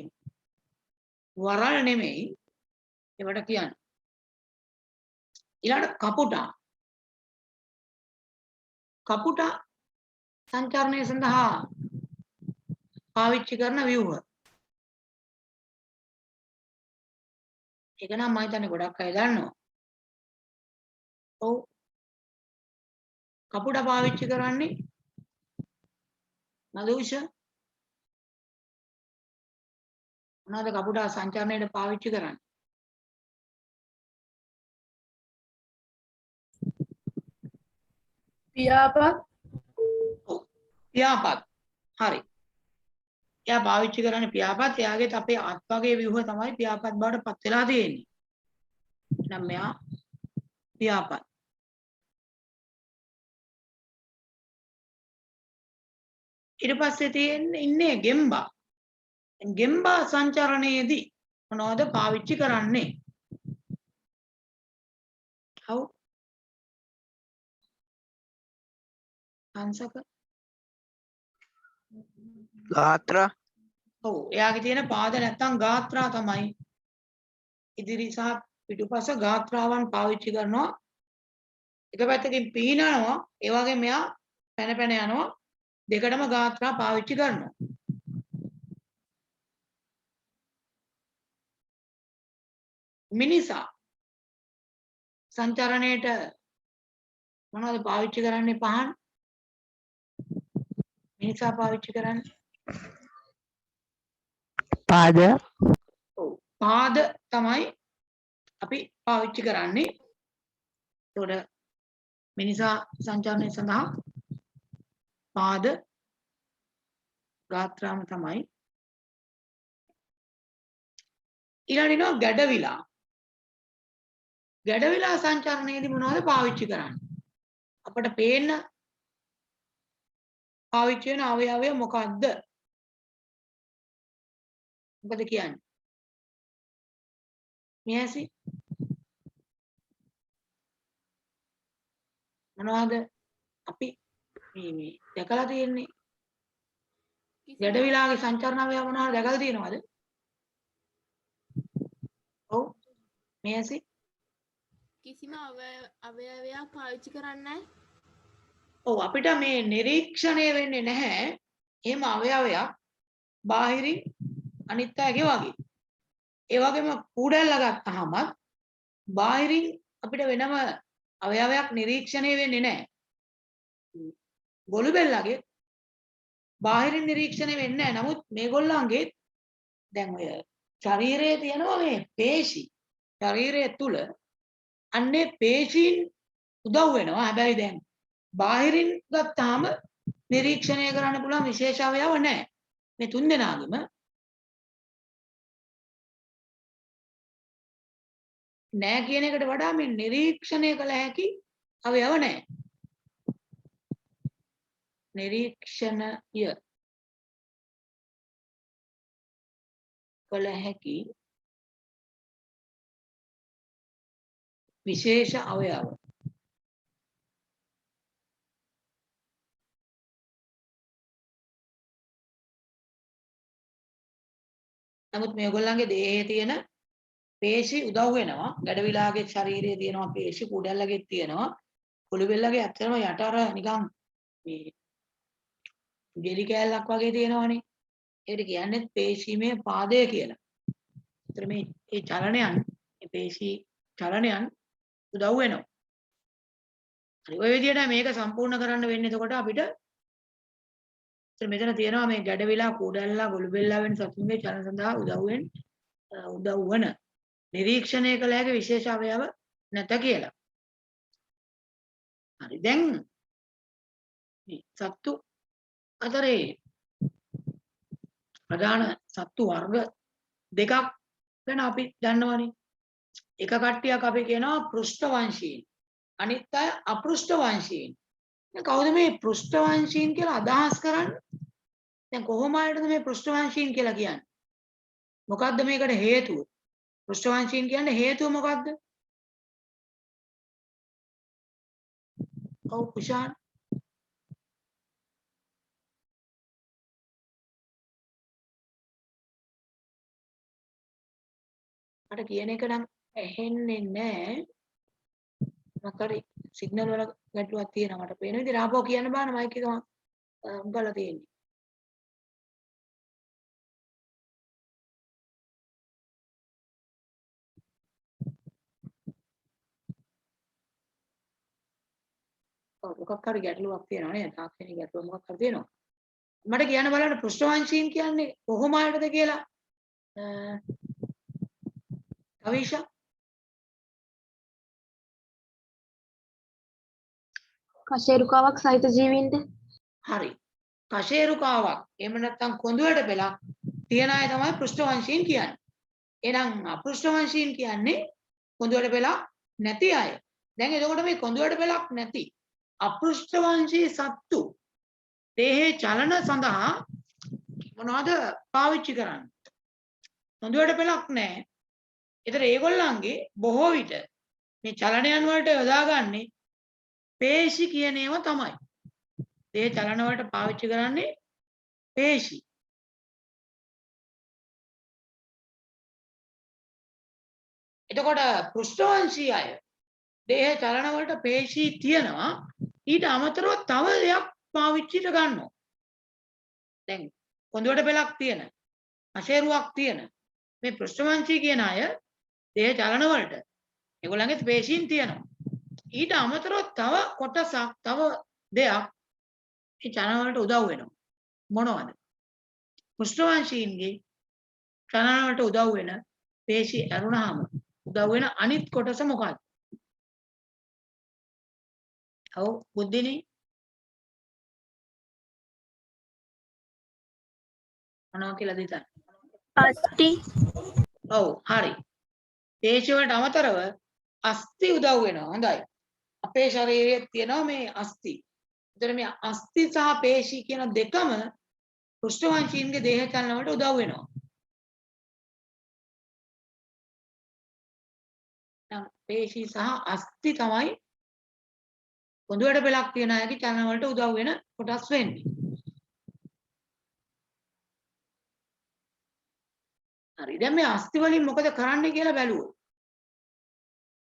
වරල් නෙමෙයි ඒවට කියන්නේ. ඊළඟ කපුටා. කපුටා සංචරණය සඳහා පාවිච්චි කරන ව්‍යුහ. ඒක නම් මම හිතන්නේ ගොඩක් අය දන්නවා. ඔව්. කපුටා පාවිච්චි කරන්නේ මදුෂ මොනවද කපුටා සංචරණයට පාවිච්චි කරන්නේ? පියාපත් ඔව් පියාපත් හරි එයා පාවිච්චි කරන්නේ පියාපත් එයාගේත් අපේ අත් වගේ ව්‍යුහ තමයි පියාපත් බවට පත් වෙලා තියෙන්නේ නම් මෙයා පියාපත් ඊට පස්සේ තියෙන්නේ ඉන්නේ ගෙම්බා ගෙම්බා සංචරණයේදී මොනවද පාවිච්චි කරන්නේ ඔව් අංශක ගාත්‍රා ඔව් එයාගේ තියෙන පාද නැත්තම් ගාත්‍රා තමයි ඉදිරි සහ පිටුපස ගාත්‍රාවන් පාවිච්චි කරනවා එක පැත්තකින් පීනනවා ඒ වගේ මෙයා පැන පැන යනවා දෙකටම ගාත්‍රා පාවිච්චි කරනවා මිනිසා සංචරණයට මොනවද පාවිච්චි කරන්නේ පහන් මිනිසා පාවිච්චි කරන්නේ පාද ඔව් පාද තමයි අපි පාවිච්චි කරන්නේ ඒතකොට මිනිසා සංචරණය සඳහා පාද ගාත්‍රාම තමයි ඊළඟිනවා ගැඩවිලා සංචරණයේදී මොනවද පාවිච්චි කරන්නේ අපිට පේන්න පාවිච්චි වෙන අවයවය මොකක්ද මොකද කියන්නේ මෙයසි මොනවද අපි මේ දැකලා තියෙන්නේ ගැඩවිලාගේ සංචරණ අවයව මොනවද දැකලා තියෙනවද ඔව් මෙයසි කිසිම අවයවයක් පාවිච්චි කරන්නේ නැහැ. ඔව් අපිට මේ නිරීක්ෂණය වෙන්නේ නැහැ එහෙම අවයවයක් බාහිරින් අනිත් අයගේ වගේ ඒ වගේම කූඩැල්ල ගත්තාම බාහිරින් අපිට වෙනම අවයවයක් නිරීක්ෂණය වෙන්නේ නැහැ ගොළු බෙල්ලගේ බාහිරින් නිරීක්ෂණය වෙන්නේ නැහැ නමුත් මේගොල්ලන්ගේ දැන් ඔය ශරීරයේ තියෙනවා මේ පේශි ශරීරය තුල අන්නේ පේශීන් උදව් වෙනවා හැබැයි දැන් බාහිරින් ගත්තාම නිරීක්ෂණය කරන්න පුළුවන් විශේෂ අවයව නැහැ මේ තුන් දෙනාගෙම නෑ කියන එකට වඩා මේ නිරීක්ෂණය කළ හැකි අවයව නැහැ නිරීක්ෂණය කළ හැකි විශේෂ අවයව නමුත් මේගොල්ලන්ගේ දේහයේ තියෙන පේශි උදව් වෙනවා ගැඩවිලාගේ ශරීරයේ තියෙනවා පේශි කුඩැල්ලගේ තියෙනවා කුළු බෙල්ලගේ ඇත්තටම යට අර නිකන් මේ ජෙලි කෑල්ලක් වගේ තියෙනවනේ ඒකට කියන්නේ පේශීමේ පාදය කියලා. ඒතර මේ චලනයන් මේ පේශී චලනයන් උදව් වෙනවා. හරි ඔය විදිහට මේක සම්පූර්ණ කරන්න වෙන්නේ එතකොට අපිට මෙතන තියෙනවා මේ ගැඩවිලා කුඩැල්ලා ගොළු බෙල්ලා වෙන සතුන්ගේ චලන සඳහා උදව් වන නිරීක්ෂණය කළ හැකි විශේෂ අවයව නැත කියලා. හරි දැන් මේ සත්තු අතරේ ප්‍රධාන සත්තු වර්ග දෙකක් ගැන අපි දන්නවනේ. එක කට්ටියක් අපි කියනවා පෘෂ්ඨවංශීන්. අනිත් අය අපෘෂ්ඨවංශීන්. දැන් කවුද මේ පෘෂ්ඨවංශීන් කියලා අදහස් කරන්නේ? දැන් කොහොම ආයතද මේ පෘෂ්ඨවංශීන් කියලා කියන්නේ? මොකද්ද මේකට හේතුව? පෘෂ්ඨවංශීන් කියන්නේ හේතුව මොකද්ද? ඔව් කුෂාන් මට කියන එක නම් ඇහෙන්නේ නැහැ. මොකද සිග්නල් වල ගැටලුවක් තියෙනවා මට පේන විදිහට ආපහු කියන්න බෑනේ මයික් එක උඹලා තියෙන්නේ. ඔව් මොකක් හරි ගැටලුවක් තියෙනවා නේද? තාක්ෂණික ගැටලුවක් මොකක් හරි තියෙනවා. මට කියන්න බලන්න පෘෂ්ඨවංශීන් කියන්නේ කොහොම ආයතද කියලා. කවිෂා කශේරුකාවක් සහිත ජීවීන්ට හරි. කශේරුකාවක් එහෙම නැත්නම් කොඳුයට පෙලක් තියන අය තමයි පෘෂ්ඨවංශීන් කියන්නේ. එහෙනම් අපෘෂ්ඨවංශීන් කියන්නේ කොඳුයට පෙලක් නැති අය. දැන් එතකොට මේ කොඳුයට පෙලක් නැති අපෘෂ්ඨවංශී සත්තු දේහේ චලන සඳහා මොනවද පාවිච්චි කරන්නේ? කොඳුයට පෙලක් නැහැ. ඒතර ඒගොල්ලන්ගේ බොහෝ විට මේ චලනයන් වලට යොදාගන්නේ පේශි කියන ඒවා තමයි. දේහ චලන වලට පාවිච්චි කරන්නේ පේශි. එතකොට පෘෂ්ඨවංශී අය දේහ චලන වලට පේශි තියෙනවා. ඊට අමතරව තව දෙයක් පාවිච්චිට ගන්නවා. දැන් කොඳුයට පෙලක් තියෙන, අශේරුවක් තියෙන මේ පෘෂ්ඨවංශී කියන අය දේහ චලන වලට ඒගොල්ලන්ගේ පේශීන් තියෙනවා. ඊට අමතරව තව කොටසක් තව දෙයක් මේ චලන වලට උදව් වෙනවා. මොනවද? පෘෂ්ඨවංශීන්ගේ චලන වලට උදව් වෙන පේශී ඇරුණාම උදව් වෙන අනිත් කොටස මොකක්ද? ඔව් බුද්ධිනි මොනවා කියලාද හිතන්නේ? අස්ටි ඔව් හරි. පේශි වලට අමතරව අස්ථි උදව් වෙනවා. හොඳයි. අපේ ශරීරයේ තියෙනවා මේ අස්ථි. ඒතර මේ අස්ථි සහ පේශි කියන දෙකම පෘෂ්ඨවංශීන්ගේ දේහ චලන වලට උදව් වෙනවා. නම් පේශි සහ අස්ථි තමයි කොඳුයට පෙලක් තියෙන අයගේ චලන වලට උදව් වෙන කොටස් වෙන්නේ. හරි. දැන් මේ අස්ථි වලින් මොකද කරන්නේ කියලා බැලුවොත්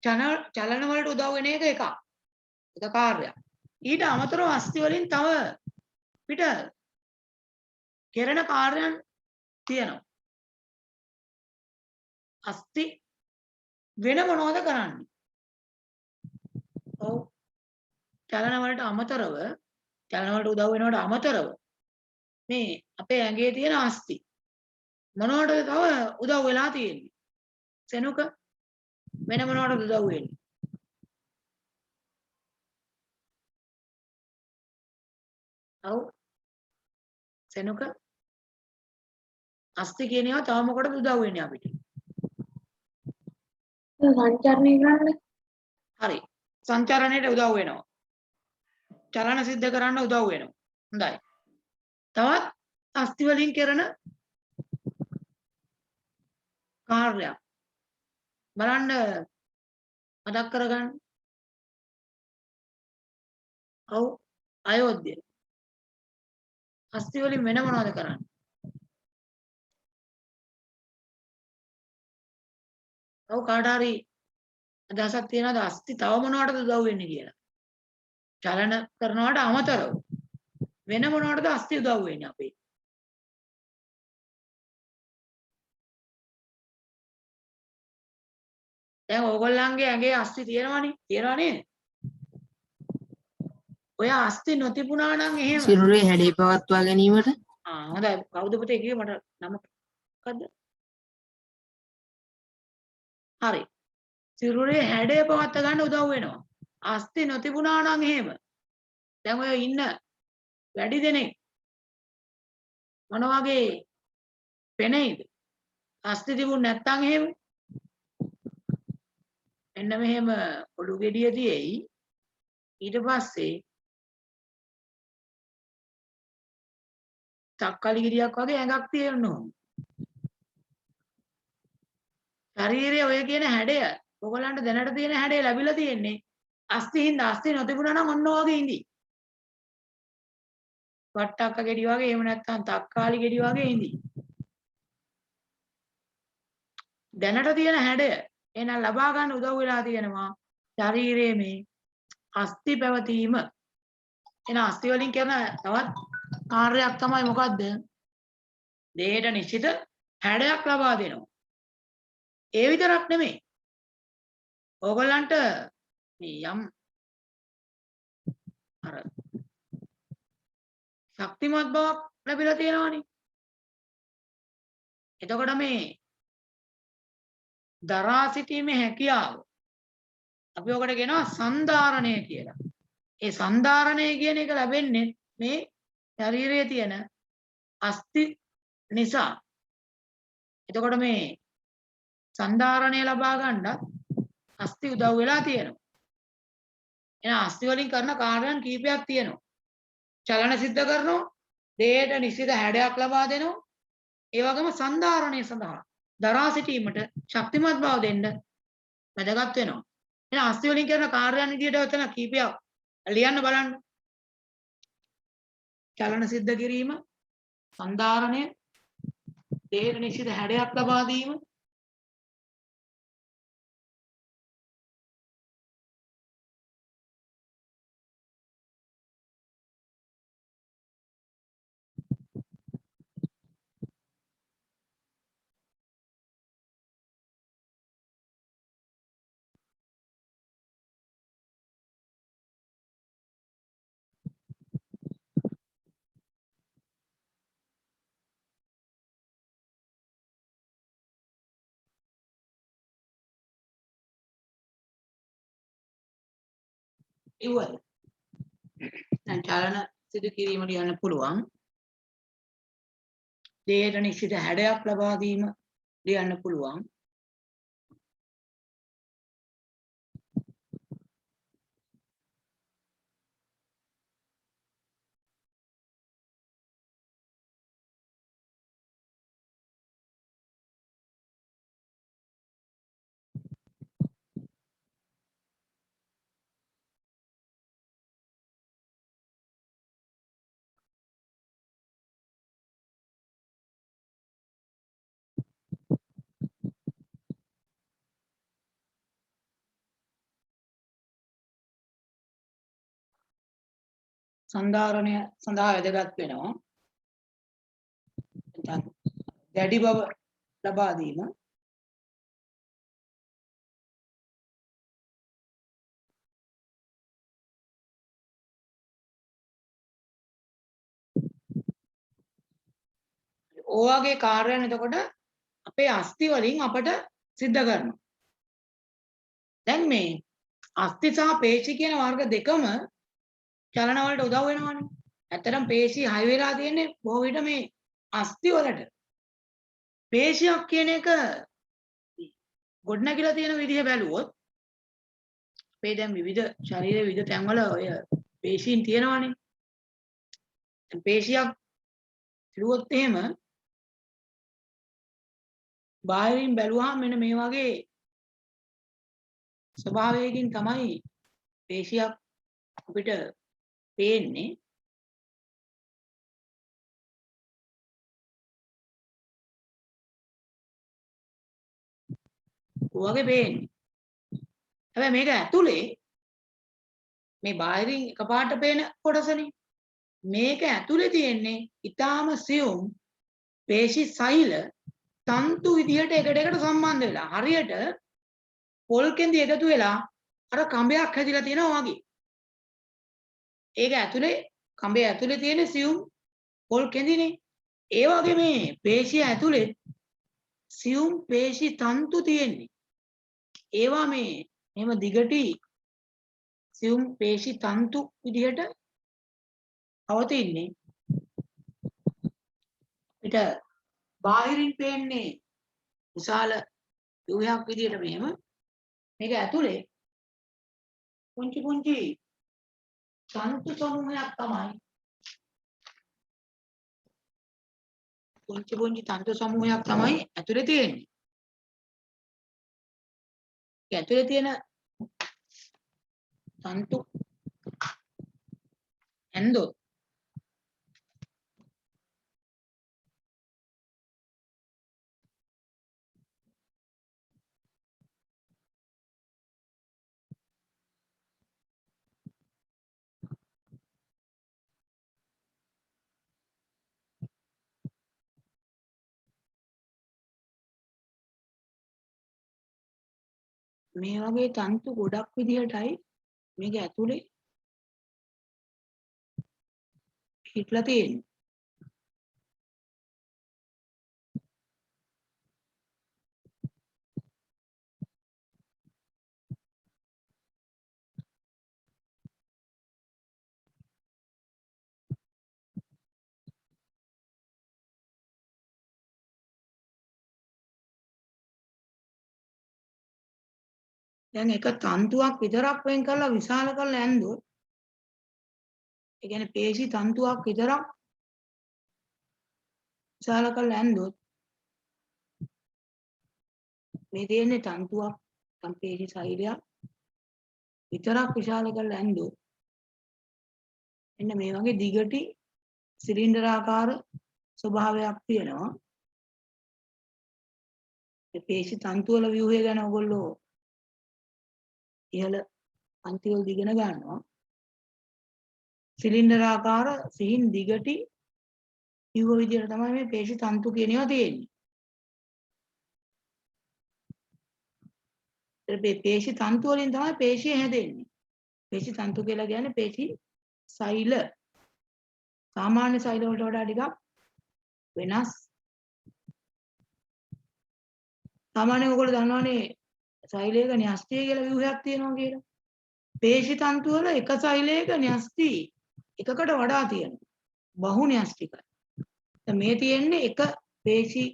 චලන වලට උදව් වෙන එක එකක්. ඒක කාර්යයක්. ඊට අමතරව අස්ථි වලින් තව පිට කෙරෙන කාර්යයන් තියෙනවා. අස්ථි වෙන මොනවද කරන්නේ? ඔව්. චලන වලට අමතරව චලන වලට උදව් වෙනවට අමතරව මේ අපේ ඇඟේ තියෙන අස්ථි මොනවටද තව උදව් වෙලා තියෙන්නේ? සෙනුක වෙන මොනවටද උදව් වෙන්නේ? ඔව් සෙනුක අස්ථි කියන ඒවා තව මොකටද උදව් වෙන්නේ අපිට? සංචරණය කරන්න හරි. සංචාරණයට උදව් වෙනවා. චලන සිද්ධ කරන්න උදව් වෙනවා. හොඳයි. තවත් අස්ථි වලින් කරන කාර්යයක් බලන්න මතක් කරගන්න. ඔව් අයෝධ්‍ය. අස්ථි වලින් වෙන මොනවද කරන්නේ? ඔව් කාට හරි අදහසක් තියනවාද අස්ථි තව මොනවටද උදව් වෙන්නේ කියලා? චලන කරනවට අමතරව වෙන මොනවටද අස්ථි උදව් වෙන්නේ අපේ? දැන් ඕගොල්ලන්ගේ ඇඟේ අස්ථි තියෙනවනේ. තියෙනව නේද? ඔය අස්ථි නොතිබුණා නම් එහෙම සිරුරේ හැඩේ පවත්වා ගැනීමට හොඳයි. කවුද පුතේ කිව්වේ මට නම මොකද්ද? හරි. සිරුරේ හැඩය පවත්වා ගන්න උදව් වෙනවා. අස්ථි නොතිබුණා නම් එහෙම. දැන් ඔය ඉන්න වැඩි දෙනෙක් මොන වගේ පෙනෙයිද? අස්ථි තිබුණ නැත්නම් එහෙම. එන්න මෙහෙම ඔලු ගෙඩිය දිෙයි ඊට පස්සේ තක්කාලි ගෙඩියක් වගේ ඇඟක් තියෙන්න ඕන. ශරීරයේ ඔය කියන හැඩය ඔයගලන්ට දැනට තියෙන හැඩය ලැබිලා තියෙන්නේ අස්ථිින්ද අස්ථි නොතිබුණා නම් ඔන්න ඔයගේ ඉඳි. වට්ටක්ක ගෙඩි වගේ එහෙම නැත්නම් තක්කාලි ගෙඩි වගේ ඉඳි. දැනට තියෙන හැඩය එහෙනම් ලබා ගන්න උදව් වෙලා තියෙනවා ශරීරයේ මේ අස්ථි පැවතීම. එහෙනම් අස්ථි වලින් කරන තවත් කාර්යයක් තමයි මොකද්ද? දේහයට නිශ්චිත හැඩයක් ලබා දෙනවා. ඒ විතරක් නෙමෙයි. ඕගොල්ලන්ට මේ යම් අර ශක්තිමත් බවක් ලැබිලා තියෙනවනේ. එතකොට මේ දරා සිටීමේ හැකියාව අපි ඔකට කියනවා සන්ධාරණය කියලා. ඒ සන්ධාරණය කියන එක ලැබෙන්නේ මේ ශරීරයේ තියෙන අස්ථි නිසා. එතකොට මේ සන්ධාරණය ලබා ගන්නත් අස්ථි උදව් වෙලා තියෙනවා. එහෙනම් අස්ථි වලින් කරන කාර්යයන් කීපයක් තියෙනවා. චලන සිද්ධ කරනවා, දේහයට නිශ්චිත හැඩයක් ලබා දෙනවා. ඒ වගේම සන්ධාරණය සඳහා දරා සිටීමට ශක්තිමත් බව දෙන්න වැදගත් වෙනවා. එහෙනම් අස්ථි වලින් කරන කාර්යයන් විදිහට එතන කීපයක් ලියන්න බලන්න. චලන සිද්ධ කිරීම, සන්ධාරණය, දේහයට නිශ්චිත හැඩයක් ලබා දීම, ඉවර. දැන් චලන සිදු කිරීම ලියන්න පුළුවන්. දේහයට නිශ්චිත හැඩයක් ලබා දීම ලියන්න පුළුවන්. සන්ධාරණය සඳහා වැදගත් වෙනවා. දැඩි බව ලබා දීම. ඕවාගේ කාර්යයන් එතකොට අපේ අස්ථි වලින් අපට සිද්ධ කරනවා. දැන් මේ අස්ථි සහ පේශි කියන වර්ග දෙකම චලන වලට උදව් වෙනවානේ. ඇත්තටම පේශි හයි වෙලා තියෙන්නේ බොහෝ විට මේ අස්ථි වලට. පේශියක් කියන එක ගොඩනැගිලා තියෙන විදිහ බැලුවොත් අපේ දැන් විවිධ ශරීරයේ විවිධ තැන්වල ඔය පේශීන් තියෙනවානේ. පේශියක් බැලුවොත් එහෙම බාහිරින් බැලුවාම මෙන්න මේ වගේ ස්වභාවයකින් තමයි පේශියක් අපිට පේන්නේ. ඔයගේ පේන්නේ. හැබැයි මේක ඇතුලේ මේ බාහිරින් එකපාරට පේන කොටසනේ. මේක ඇතුලේ තියෙන්නේ ඊටාම සියුම් පේශි සෛල තන්තු විදිහට එකට සම්බන්ධ වෙලා. හරියට පොල් කෙඳි එකතු වෙලා අර කඹයක් හැදිලා තියෙනවා වගේ. ඒක ඇතුලේ කඹේ ඇතුලේ තියෙන සියුම් පොල් කෙඳිනේ. ඒ වගේ මේ පේශිය ඇතුලේ සියුම් පේශි තන්තු තියෙන්නේ. ඒවා මේ එහෙම දිගටි සියුම් පේශි තන්තු විදිහට පවතින්නේ. පිට බාහිරින් පේන්නේ විශාල යුගයක් විදිහට මෙහෙම. මේක ඇතුලේ පුංචි පුංචි තන්තු සමූහයක් තමයි. පුංචි පුංචි තන්තු සමූහයක් තමයි ඇතුලේ තියෙන්නේ. ඒ ඇතුලේ තියෙන තන්තු ඇන්දොත් මේ වගේ තන්තු ගොඩක් විදිහටයි මේක ඇතුලේ හිටලා තියෙන්නේ. දැන් එක තන්තුවක් විතරක් වෙන් කරලා විශාල කරලා ඇන්දොත් ඒ කියන්නේ පේශි තන්තුවක් විතරක් විශාල කරලා ඇන්දොත් මේ තියෙන්නේ තන්තුවක් සම්පේශි ශෛලයක් විතරක් විශාල කරලා ඇන්දොත් එන්න මේ වගේ දිගටි සිලින්ඩරාකාර ස්වභාවයක් තියෙනවා. ඒ පේශි තන්තු වල ව්‍යුහය ගැන ඔයගොල්ලෝ ඉහළ අන්ති වල ඉගෙන ගන්නවා. සිලින්ඩරාකාර සිහින් දිගටි ව්‍යුහ විදියට තමයි මේ පේශි තන්තු කියන ඒවා තියෙන්නේ. ඒ පේශි තන්තු වලින් තමයි පේශිය හැදෙන්නේ. පේශි තන්තු කියලා කියන්නේ පේශි සෛල. සාමාන්‍ය සෛල වලට වඩා ටිකක් වෙනස්. සාමාන්‍යයෙන් ඔයගොල්ලෝ දන්නවනේ සෛලයක න්‍යෂ්ටිය කියලා ව්‍යුහයක් තියෙනවා කියලා. පේශි තන්තු වල එක සෛලයක න්‍යෂ්ටි එකකට වඩා තියෙනවා. බහු න්‍යෂ්ටිකයි. දැන් මේ තියෙන්නේ එක පේශි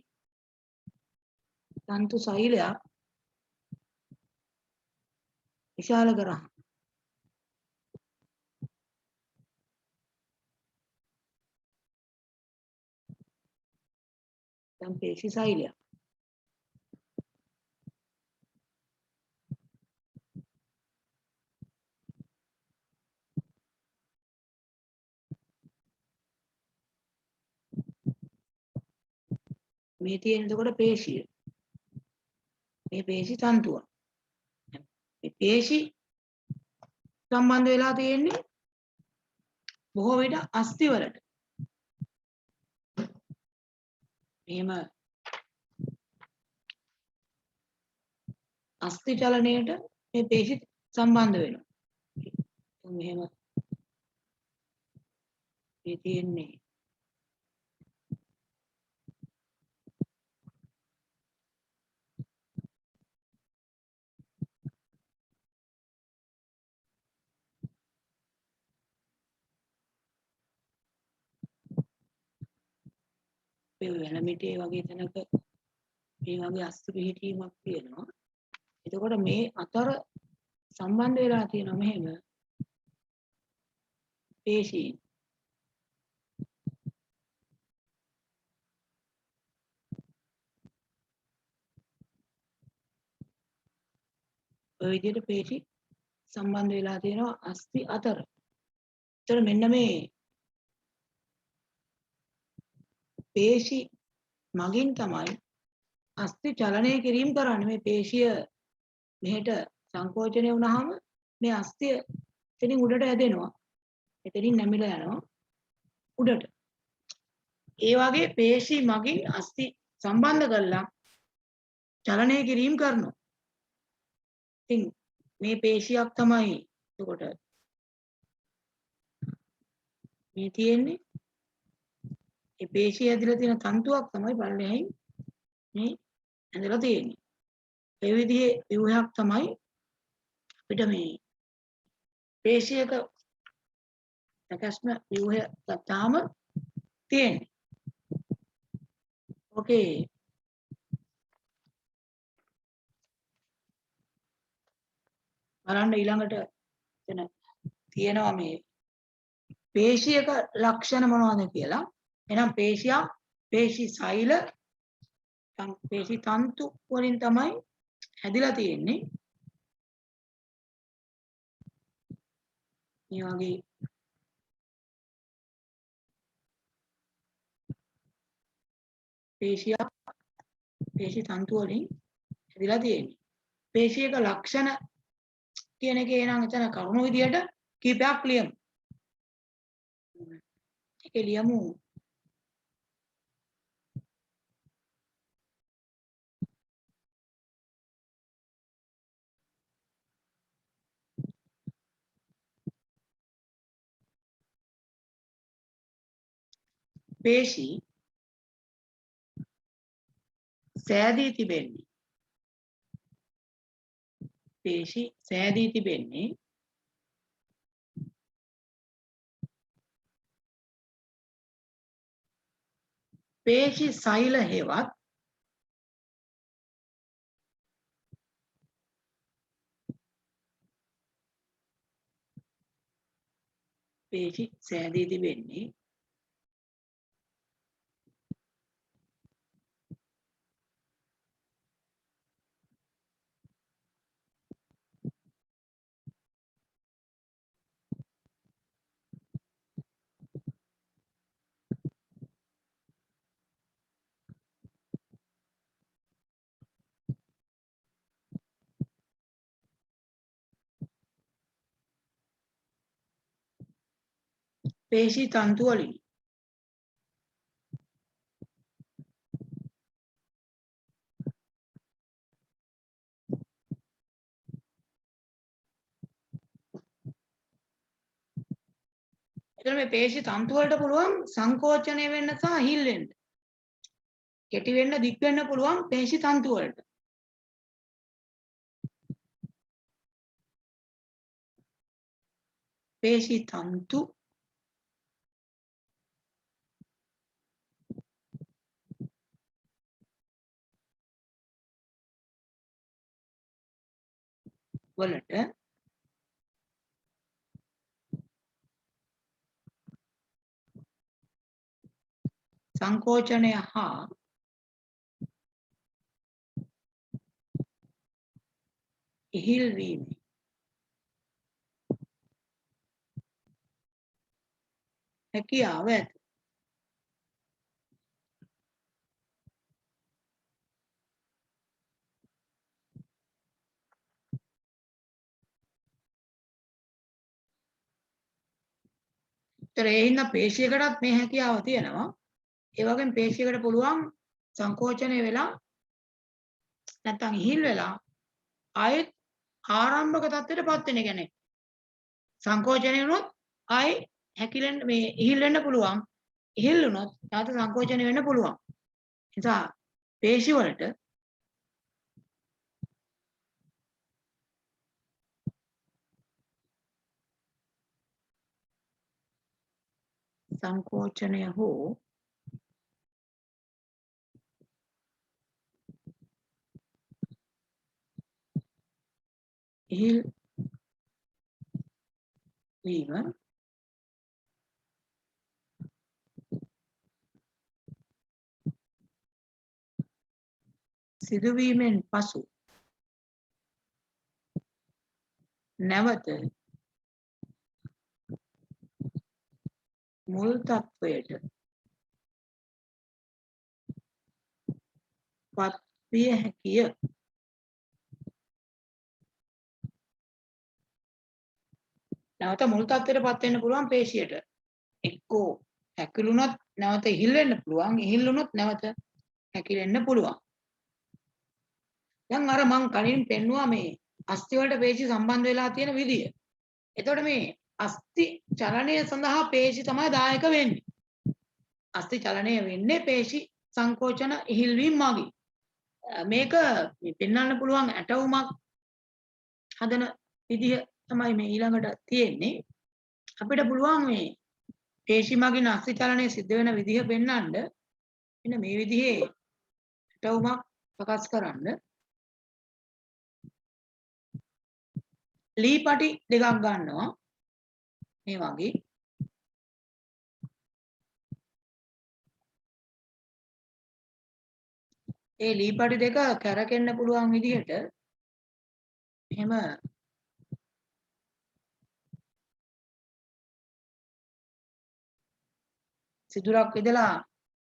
තන්තු සෛලයක් විශාල කරා. දැන් පේශි සෛලයක් මේ තියෙන එතකොට පේශිය. මේ පේශි තන්තුව. මේ පේශි සම්බන්ධ වෙලා තියෙන්නේ බොහෝ විට අස්ථි වලට. මෙහෙම අස්ථි චලනයට මේ පේශි සම්බන්ධ වෙනවා. මෙහෙම මේ තියෙන්නේ වැලමිටේ වගේ තැනක මේ වගේ අස්ථි පිහිටීමක් තියෙනවා. එතකොට මේ අතර සම්බන්ධ වෙලා තියෙනවා මෙහෙම පේශී. ඔය විදිහට පේශී සම්බන්ධ වෙලා තියෙනවා අස්ථි අතර. ඒතර මෙන්න මේ පේශි මගින් තමයි අස්ථි චලනය කිරීම කරන්නේ. මේ පේශිය මෙහෙට සංකෝචනය වුණාම මේ අස්ථිය එතනින් උඩට ඇදෙනවා. එතනින් නැමිලා යනවා උඩට. ඒ වගේ පේශි මගින් අස්ථි සම්බන්ධ කරලා චලනය කිරීම කරනවා. ඉතින් මේ පේශියක් තමයි එතකොට මේ තියෙන්නේ. ඒ පේශිය ඇදලා තියෙන තන්තුවක් තමයි පල්ලෙහින් මේ ඇදලා තියෙන්නේ. ඒ විදිහේ ව්‍යුහයක් තමයි අපිට මේ පේශියක සැකස්ම ව්‍යුහය ගත්තාම තියෙන්නේ. ඕකේ. බලන්න ඊළඟට එතන තියෙනවා මේ පේශියක ලක්ෂණ මොනවද කියලා. එහෙනම් පේශියක් පේශි සෛල පේශි තන්තු වලින් තමයි හැදිලා තියෙන්නේ. මේ වගේ පේශියක් පේශි තන්තු වලින් හැදිලා තියෙන්නේ. පේශියක ලක්ෂණ කියන එකේ නම් එතන කරුණු විදියට කීපයක් ලියමු. ඒකේ ලියමු පේශි සෑදී තිබෙන්නේ. පේශි සෑදී තිබෙන්නේ පේශි සෛල හේවත් පේශි සෑදී තිබෙන්නේ පේශි තන්තු වලින්. එතන මේ පේශි තන්තු වලට පුළුවන් සංකෝචනය වෙන්න සහ හිල් වෙන්න. කෙටි වෙන්න, දික් වෙන්න පුළුවන් පේශි තන්තු වලට. පේශි තන්තු වලට සංකෝචනය හා ඉහිල් වීම හැකියාව ඇත. ඒතර ඒ හින්දා පේශියකටත් මේ හැකියාව තියෙනවා. ඒ වගේම පේශියකට පුළුවන් සංකෝචනය වෙලා නැත්නම් ඉහිල් වෙලා ආයෙත් ආරම්භක තත්ත්වයටපත් වෙන. කියන්නේ සංකෝචනය වුණොත් ආයෙ හැකිලෙන්න මේ ඉහිල් වෙන්න පුළුවන්. ඉහිල් වුණොත් නැවත සංකෝචනය වෙන්න පුළුවන්. ඒ නිසා පේශි වලට සංකෝචනය හෝ ඉහිල් වීම සිදුවීමෙන් පසු නැවත මුල් තත්වයට පත් විය හැකිය. නැවත මුල් තත්ත්වයට පත් වෙන්න පුළුවන් පේශියට. එක්කෝ හැකිලුණොත් නැවත ඉහිල් වෙන්න පුළුවන්. ඉහිල් වුණොත් නැවත හැකිලෙන්න පුළුවන්. දැන් අර මං කලින් පෙන්නුවා මේ අස්ථි වලට පේශි සම්බන්ධ වෙලා තියෙන විදිය. එතකොට මේ අස්ථි චලනය සඳහා පේශි තමයි දායක වෙන්නේ. අස්ථි චලනය වෙන්නේ පේශි සංකෝචන ඉහිල්වීම මගින්. මේක පෙන්වන්න පුළුවන් ඇටවුමක් හදන විදිය තමයි මේ ඊළඟට තියෙන්නේ. අපිට පුළුවන් මේ පේශි මගින් අස්ථි චලනය සිද්ධ වෙන විදිය පෙන්වන්න මෙන්න මේ විදිහේ ඇටවුමක් සකස් කරන්න. ලී පටි දෙකක් ගන්නවා මේ වගේ. ඒ ලී පටි දෙක කැරකෙන්න පුළුවන් විදිහට එහෙම සිදුරක් විදලා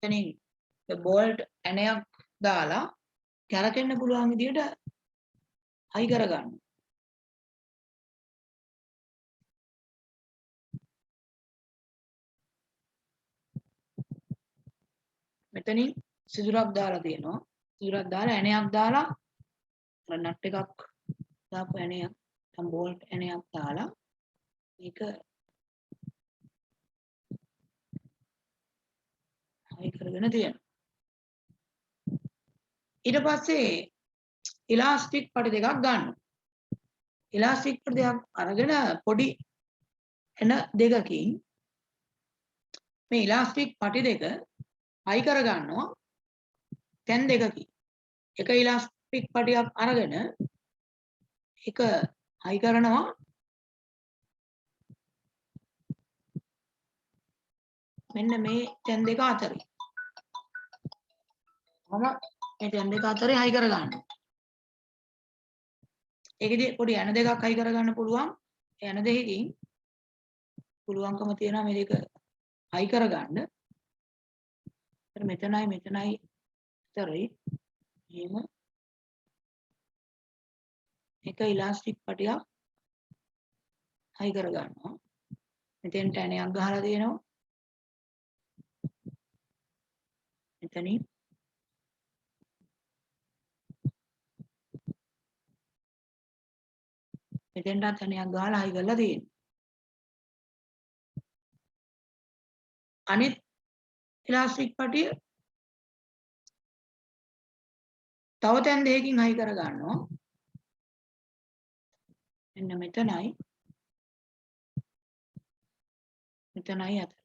එතනින් බෝල්ට් ඇණයක් දාලා කැරකෙන්න පුළුවන් විදිහට හයි කරගන්න. මෙතනින් සිදුරක් දාලා තියෙනවා. සිදුරක් දාලා ඇණයක් දාලා අර නට් එකක් දාපු ඇණයක් නැත්නම් බෝල්ට් ඇණයක් දාලා මේක හයි කරගෙන තියෙනවා. ඊට පස්සේ ඉලාස්ටික් පටි දෙකක් ගන්නවා. ඉලාස්ටික් පටි දෙකක් අරගෙන පොඩි එන දෙකකින් මේ ඉලාස්ටික් පටි දෙක හයි කර ගන්නවා තැන් දෙකකින්. එක ඉලාස්ටික් පටියක් අරගෙන ඒක හයි කරනවා මෙන්න මේ තැන් දෙක අතරේ. මම මේ තැන් දෙක අතරේ හයි කර ගන්නවා. ඒකෙදි පොඩි යන දෙකක් හයි කර ගන්න පුළුවන්. යන දෙකකින් පුළුවන්කම තියෙනවා මේ දෙක හයි කර ගන්න. මෙතනයි මෙතනයි අතරේ එහෙම එක ඉලාස්ටික් පටියක් හයි කර ගන්නවා. මෙතෙන්ට ඇණයක් ගහලා තියෙනවා. මෙතනින් මෙතෙන්ටත් ඇණයක් ගහලා හයි කරලා තියෙනවා. අනිත් ඉලාස්ටික් පටිය තව තැන් දෙකකින් හයි කර ගන්නවා. මෙන්න මෙතනයි මෙතනයි අතර.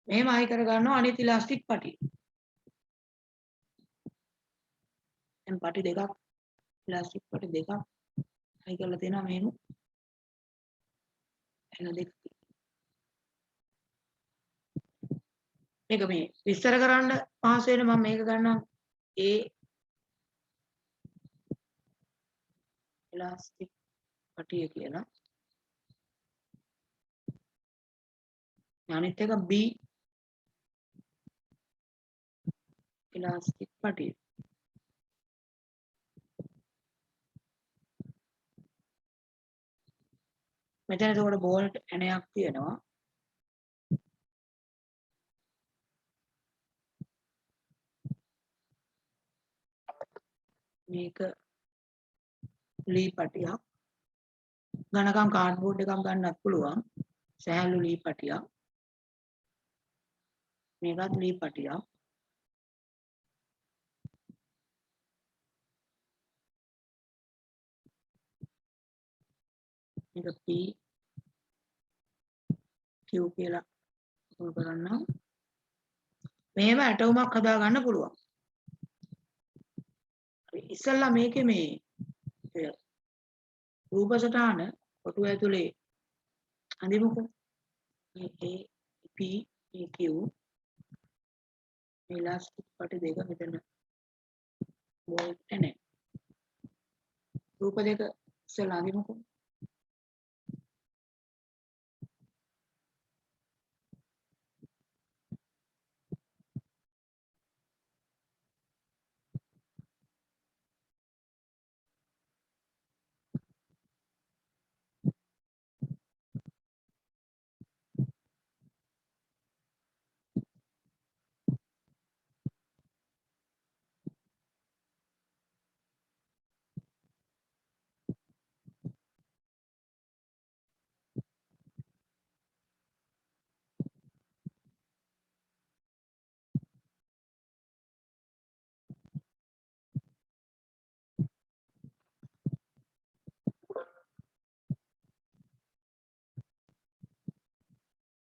මෙහෙම හයි කර ගන්නවා අනිත් ඉලාස්ටික් පටිය. දැන් පටි දෙකක් ඉලාස්ටික් පටි දෙකක් හයි කරලා තියෙනවා මෙහෙම. එන දෙක. මේක මේ විස්තර කරන්න පහසු වෙන මම මේක ගන්නම් A ඉලාස්ටික් පටිය කියලා. අනිත් එක B ඉලාස්ටික් පටිය. මෙතන එතකොට බෝල්ට් ඇණයක් තියෙනවා. මේක ලී පටියක්. ඝනකම් කාඩ්බෝඩ් එකක් ගන්නත් පුළුවන්. සැහැල්ලු ලී පටියක්. මේකත් ලී පටියක්. මේක P Q කියලා උල් කරන්නම්. මේව ඇටවුමක් හදා ගන්න පුළුවන්. ඉස්සල්ලා මේකේ මේ රූප සටහන කොටුව ඇතුලේ අඳිමුකෝ. මේ A P Q මේ ඉලාස්ටික් පටි දෙක මෙතන බෝල්ට් නැහැ. රූප දෙක ඉස්සල්ලා අඳිමුකෝ.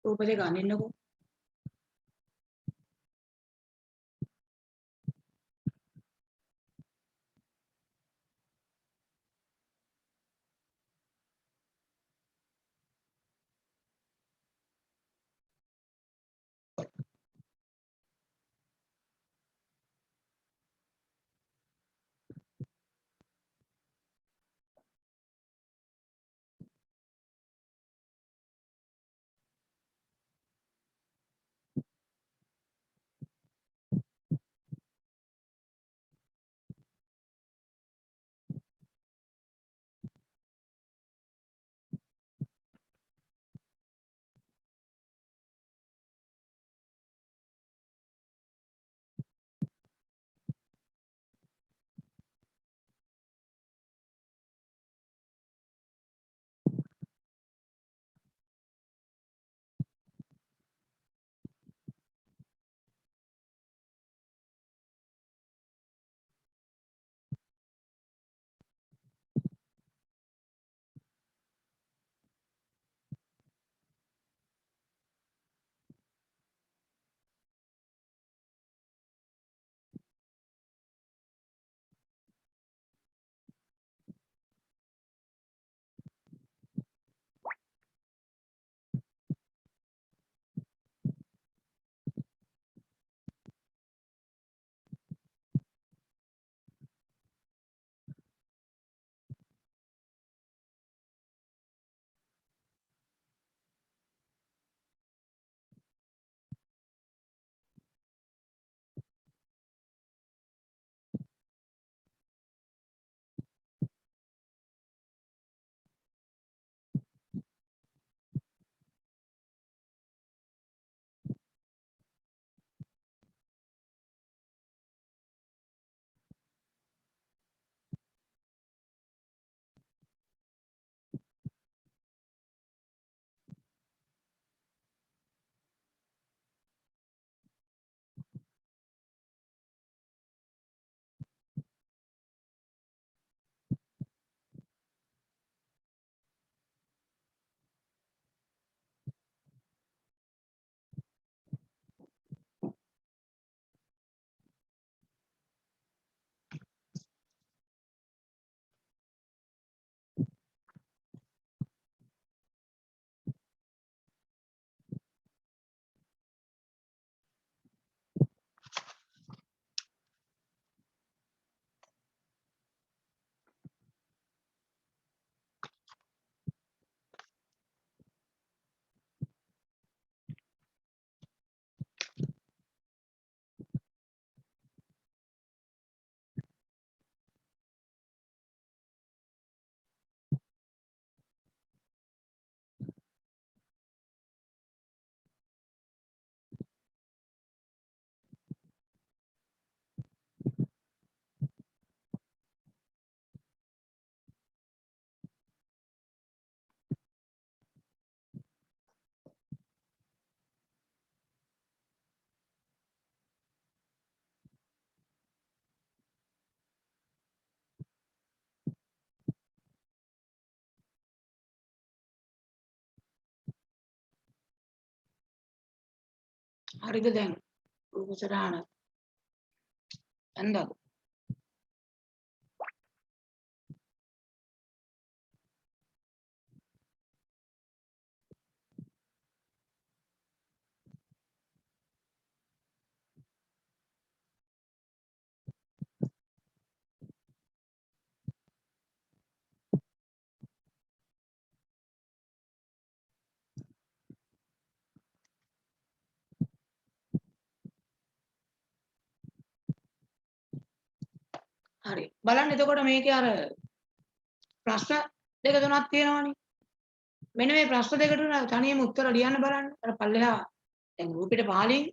රූප දෙක අඳින්නකෝ. හරිද දැන් රූප සටහන ඇන්දද හරි බලන්න එතකොට මේකේ අර ප්‍රශ්න දෙක තුනක් තියෙනවානේ මෙන්න මේ ප්‍රශ්න දෙකට තනියම උත්තර ලියන්න බලන්න අර පල්ලෙහා දැන් රූපෙට පහලින්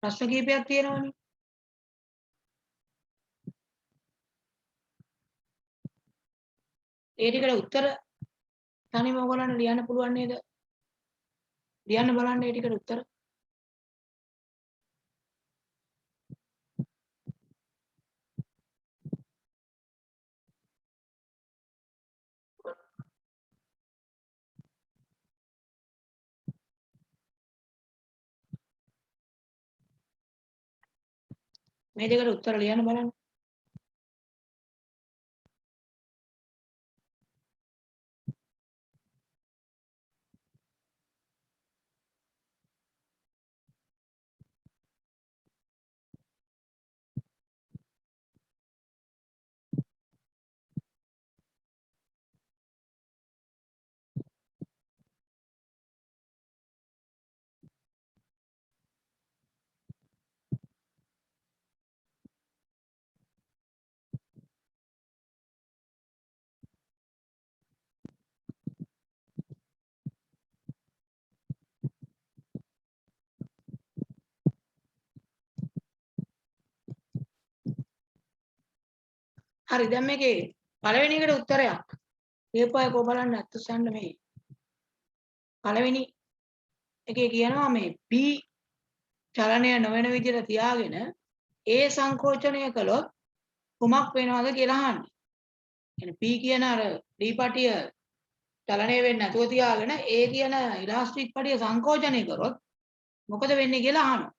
ප්‍රශ්න කීපයක් තියෙනවානේ ඒ ටිකට උත්තර තනියම ඔයගොල්ලන්ට ලියන්න පුළුවන් නේද ලියන්න බලන්න ඒ ටිකට උත්තර මේ දෙකට උත්තර ලියන්න බලන්න හරි දැන් මේකේ පළවෙනි එකට උත්තරයක් ලියපුවා කො බලන්න අත්සන්න මේ පළවෙනි එකේ කියනවා මේ P චලනය නොවන විදිහට තියාගෙන A සංකෝචනය කළොත් කුමක් වෙනවද කියලා අහන්නේ. يعني P කියන අර D පටිය චලනය වෙන්නේ නැතුව තියාගෙන A කියන ඉලාස්ටික් පටිය සංකෝචනය කරොත් මොකද වෙන්නේ කියලා අහනවා.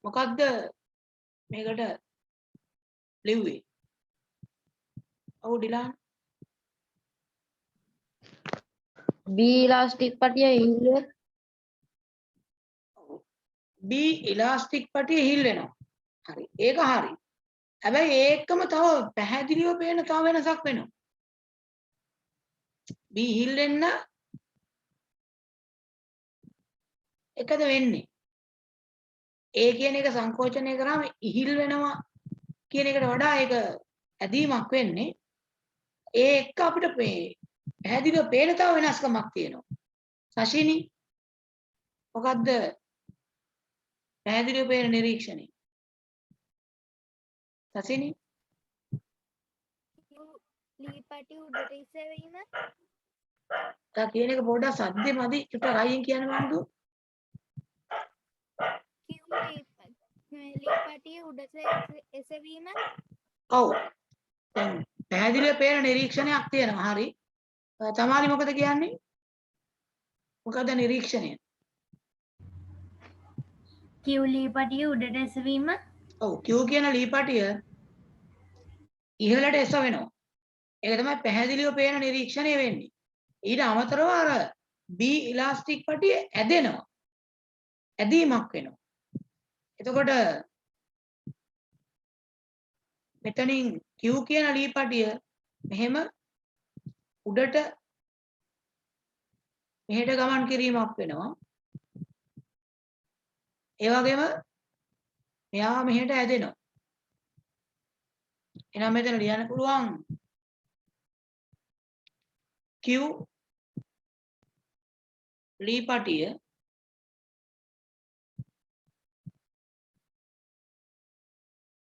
මොකද්ද මේකට ලිව්වේ? ඔව් ඩිලාන් B ඉලාස්ටික් පටිය ඉල්ලුවේ B ඉලාස්ටික් පටිය හිල් වෙනවා. හරි. ඒක හරි. හැබැයි ඒකම තව පැහැදිලිව පේන තව වෙනසක් වෙනවා. B හිල් වෙන්න එකද වෙන්නේ. A කියන එක සංකෝචනය කරාම ඉහිල් වෙනවා කියන එකට වඩා ඒක ඇදීමක් වෙන්නේ. ඒ එක්ක අපිට පැහැදිලිව පේන තව වෙනස්කමක් තියෙනවා. සශිනි මොකද්ද පැහැදිලිව පේන නිරීක්ෂණය? සශිනි ලීපටි උඩට ඉසවීම තා කියන එක පොඩ්ඩක් සද්දෙ මදි චුට්ටක් අයියෙන් කියන්න බලන්නකො. ලීපටිය උඩට එසවීම ඔව්. දැන් පැහැදිලිව පේන නිරීක්ෂණයක් තියෙනවා. හරි. තමාලි මොකද කියන්නේ? මොකද නිරීක්ෂණය? කිව් ලීපටිය උඩට එසවීම ඔව් Q කියන ලීපටිය ඉහළට එසවෙනවා. ඒක තමයි පැහැදිලිව පේන නිරීක්ෂණය වෙන්නේ. ඊට අමතරව අර B ඉලාස්ටික් පටිය ඇදෙනවා. ඇදීමක් වෙනවා. එතකොට මෙතනින් Q කියන ලීපටිය මෙහෙම උඩට මෙහෙට ගමන් කිරීමක් වෙනවා. ඒ වගේම මෙයා මෙහෙට ඇදෙනවා. එහෙනම් මෙතන ලියන්න පුළුවන් Q ලීපටිය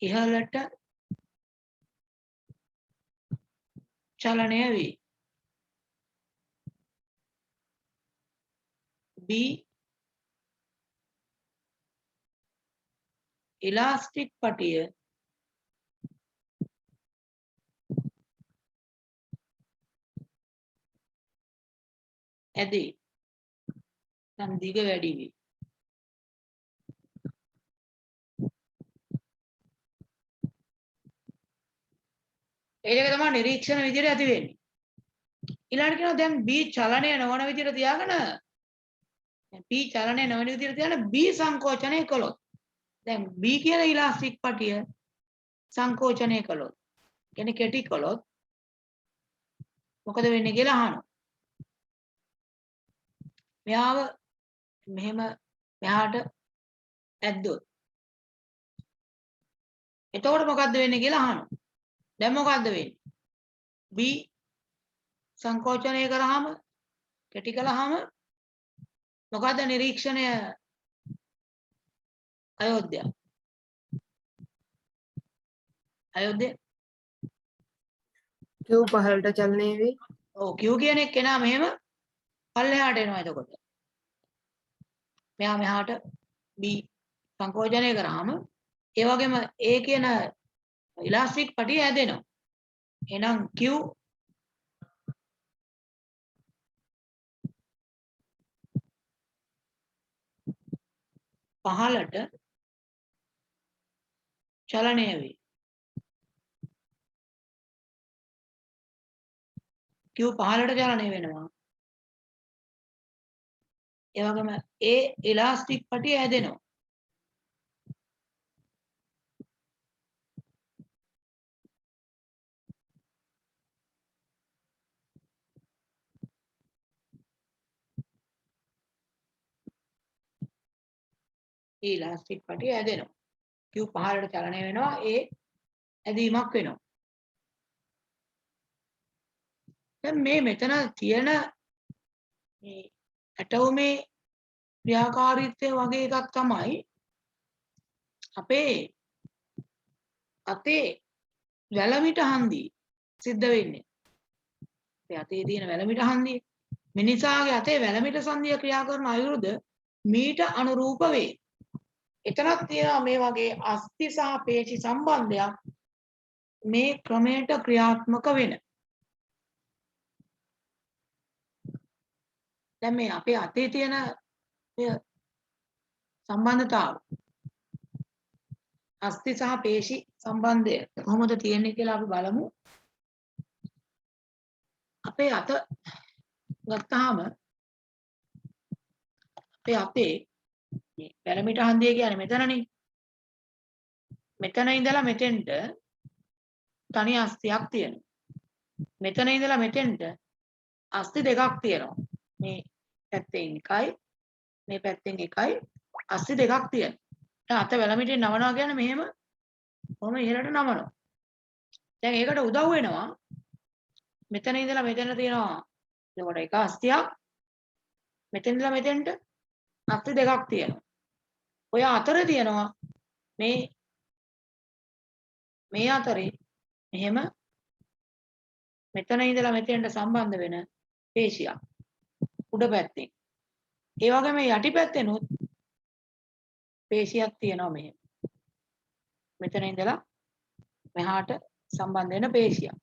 ඉහළට චලනය වේ. B ඉලාස්ටික් පටිය ඇදේ. නම් දිග වැඩි වේ. ඒක තමයි නිරීක්ෂණ විදිහට ඇති වෙන්නේ. ඊළඟට කියනවා දැන් B චලනය නොවන විදිහට තියාගෙන B චලනය නොවන විදිහට තියාගෙන B සංකෝචනය කළොත් දැන් B කියන ඉලාස්ටික් පටිය සංකෝචනය කළොත් කියන්නේ කෙටි කළොත් මොකද වෙන්නේ කියලා අහනවා. මෙයාව මෙහෙම මෙහාට ඇද්දොත් එතකොට මොකද්ද වෙන්නේ කියලා අහනවා. දැන් මොකද්ද වෙන්නේ? B සංකෝචනය කරාම කෙටි කළාම මොකද්ද නිරීක්ෂණය අයෝධ්‍යා Q පහළට චලනය වේ. ඔව් Q කියන එක කෙනා මෙහෙම පල්ලෙහාට එනවා. එතකොට මෙයා මෙහාට B සංකෝචනය කරාම ඒ වගේම A කියන ඉලාස්ටික් පටිය හැදෙනවා. එහෙනම් Q පහළට චලනය වේ. Q පහළට චලනය වෙනවා. ඒ වගේම A ඉලාස්ටික් පටිය හැදෙනවා. ඒ ඉලාස්ටික් පටිය හැදෙනවා. Q පහළට චලනය වෙනවා. A ඇදීමක් වෙනවා. දැන් මේ මෙතන තියෙන මේ ඇටෝමේ ක්‍රියාකාරීත්වය වගේ එකක් තමයි අපේ අතේ වැලමිට හන්දිය සිද්ධ වෙන්නේ. අපේ අතේ තියෙන වැලමිට හන්දිය මිනිසාගේ අතේ වැලමිට සංදිය ක්‍රියා කරන අයුරුද මීට අනුරූප වේ. එතනක් තියෙනවා මේ වගේ අස්ථි සහ පේශි සම්බන්ධයක් මේ ක්‍රමයට ක්‍රියාත්මක වෙන. දැන් මේ අපේ අතේ තියෙන සම්බන්ධතාව අස්ථි සහ පේශි සම්බන්ධය කොහොමද තියෙන්නේ කියලා අපි බලමු. අපේ අත ගත්තාම අපේ අතේ මේ පැරමිට හන්දිය කියන්නේ මෙතනනේ. මෙතන ඉඳලා මෙතෙන්ට තනි අස්ථියක් තියෙනවා. මෙතන ඉඳලා මෙතෙන්ට අස්ථි දෙකක් තියෙනවා. මේ පැත්තෙන් එකයි මේ පැත්තෙන් එකයි අස්ථි දෙකක් තියෙනවා. දැන් අත වැලමිටෙන් නමනවා කියන්නේ මෙහෙම කොහොම ඉහළට නමනවා. දැන් ඒකට උදව් වෙනවා මෙතන ඉඳලා මෙතන තියෙනවා. එතකොට එක අස්ථියක් මෙතන ඉඳලා මෙතෙන්ට අස්ථි දෙකක් තියෙනවා. ඔය අතර තියෙනවා මේ අතරේ මෙහෙම මෙතන ඉඳලා මෙතෙන්ට සම්බන්ධ වෙන පේශියක් උඩ පැත්තේ. ඒ වගේම යටි පැත්තෙනුත් පේශියක් තියෙනවා මෙහෙම. මෙතන ඉඳලා මෙහාට සම්බන්ධ වෙන පේශියක්.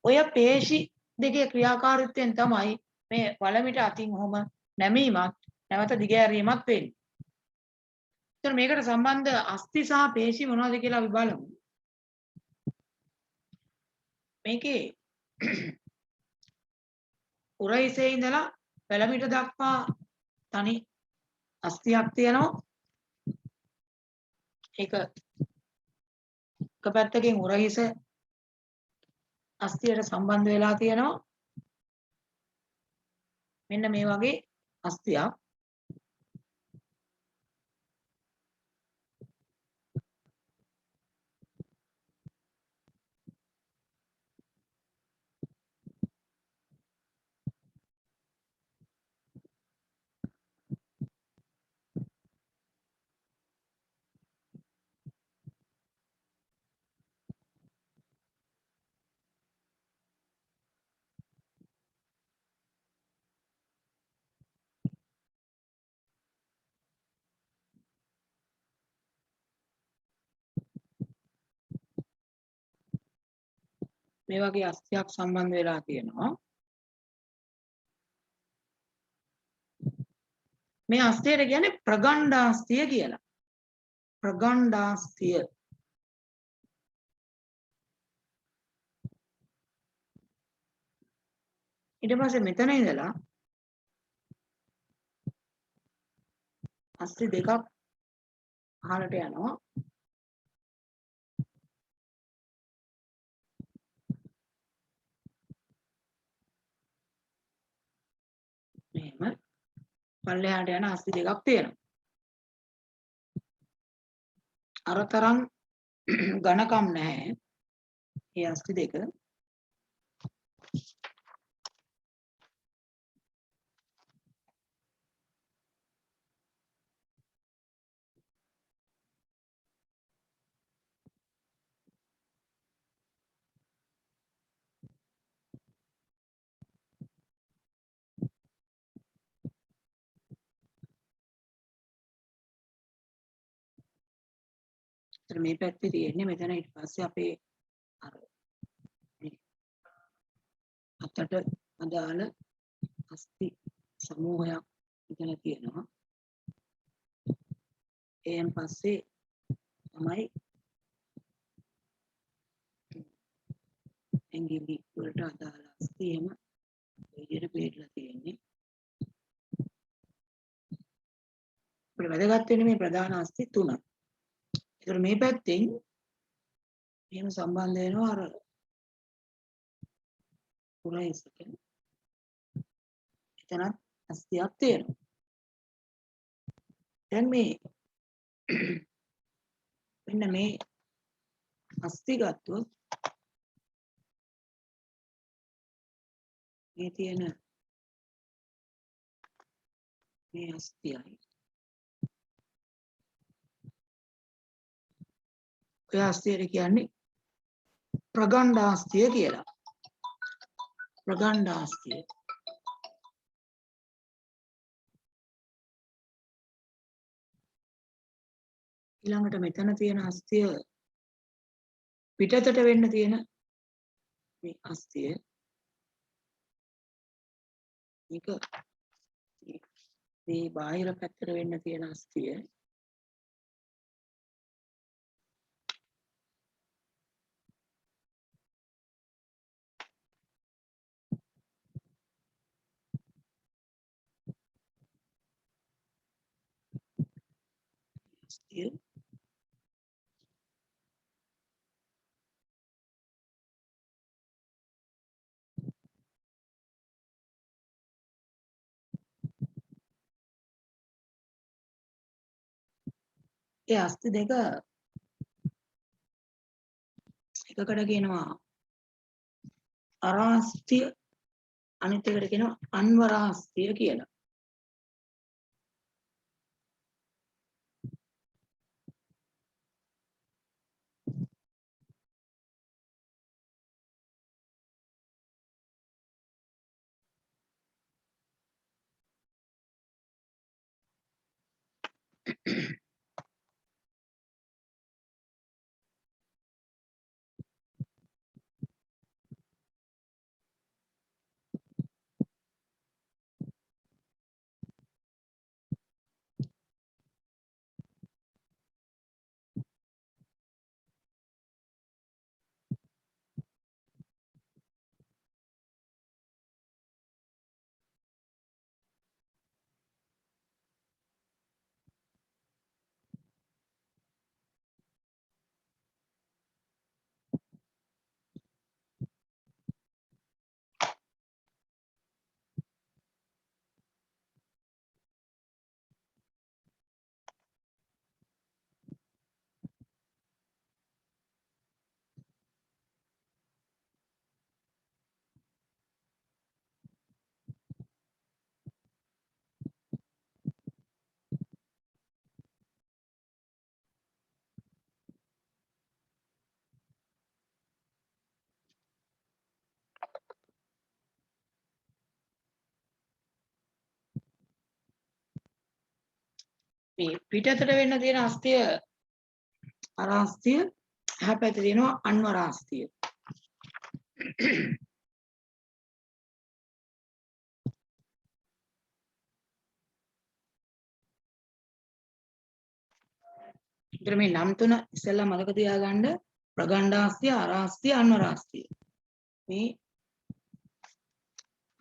ඔය පේශි දෙකේ ක්‍රියාකාරීත්වයෙන් තමයි මේ වලමිට අතින් ඔහොම නැමීමක් නැවත දිගෑරීමක් වෙන්නේ. එතන මේකට සම්බන්ධ අස්ථි සහ පේශි මොනවද කියලා අපි බලමු. මේකේ උරහිසේ ඉඳලා වැලමිට දක්වා තනි අස්ථියක් තියෙනවා. ඒක එක පැත්තකින් උරහිස අස්ථියට සම්බන්ධ වෙලා තියෙනවා. මෙන්න මේ වගේ අස්ථියක්. මේ වගේ අස්ථියක් සම්බන්ධ වෙලා තියෙනවා. මේ අස්ථියට කියන්නේ ප්‍රගණ්ඩාස්ථිය කියලා. ප්‍රගණ්ඩාස්ථිය. ඊට පස්සේ මෙතන ඉඳලා අස්ති දෙකක් අහලට යනවා. මෙහෙම පල්ලෙහාට යන අස්ති දෙකක් තියෙනවා. අර තරම් ඝනකම් නැහැ මේ අස්ති දෙක. මේ පැත්තේ තියෙන්නේ මෙතන ඊට පස්සේ අපේ අර අතට අදාළ අස්ති සමූහයක් මෙතන තියෙනවා. එයන් පස්සේ තමයි ඇඟිලි වලට අදාළ අස්ති එහෙම විදිහට බෙදලා තියෙන්නේ. අපිට වැදගත් වෙන්නේ මේ ප්‍රධාන අස්ති තුන. ඒතර මේ පැත්තෙන් එහෙම සම්බන්ධ වෙනවා අර පුරයිසට. එතනත් අස්තියක් තියෙනවා. දැන් මේ මෙන්න මේ අස්ති ගත්තොත් මේ තියෙන මේ අස්තියයි ඔය අස්තියට කියන්නේ ප්‍රගණ්ඩාස්තිය කියලා. ප්‍රගණ්ඩාස්තිය. ඊළඟට මෙතන තියෙන අස්තිය පිටතට වෙන්න තියෙන මේ අස්තිය. මේක මේ බාහිර පැත්තට වෙන්න තියෙන අස්තිය. අස්තිය ඒ අස්ති දෙක එකකට කියනවා අරාස්තිය අනිත් එකට කියනවා අන්වරාස්තිය කියලා. මේ පිටතට වෙන්න තියෙන අස්තිය අරාස්තිය, එහා පැත්තේ තියෙනවා අන්වරාස්තිය. ඉතින් මේ නම් තුන ඉස්සෙල්ලා මතක තියාගන්න. ප්‍රගණ්ඩාස්තිය, අරාස්තිය, අන්වරාස්තිය. මේ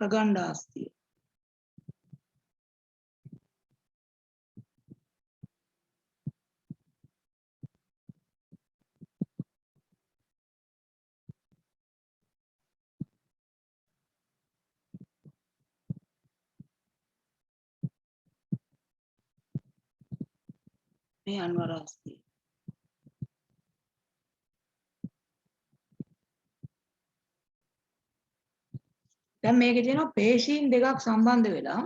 ප්‍රගණ්ඩාස්තිය. මේ අන්වරාස්තිය. දැන් මේකේ තියෙනවා පේශීන් දෙකක් සම්බන්ධ වෙලා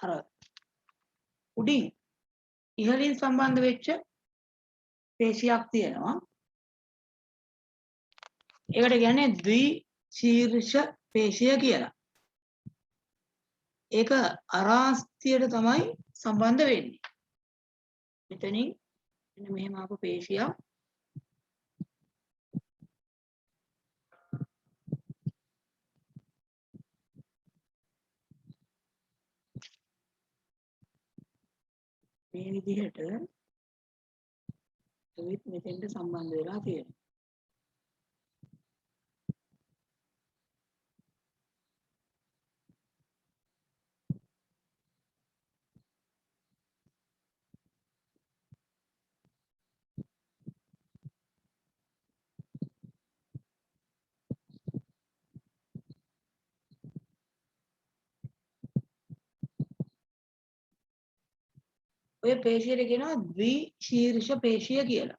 අර උඩින් ඉහළින් සම්බන්ධ වෙච්ච පේශියක් තියෙනවා. ඒකට කියන්නේ ද්විශීර්ෂ පේශිය කියලා. ඒක අරාස්තියට තමයි සම්බන්ධ වෙන්නේ. මෙතනින් මෙන්න මෙහෙම ආපු පේශියක් මේ විදිහට ඒත් මෙතෙන්ට සම්බන්ධ වෙලා තියෙනවා. ඔය පේශියට කියනවා ද්විශීර්ෂ පේශිය කියලා.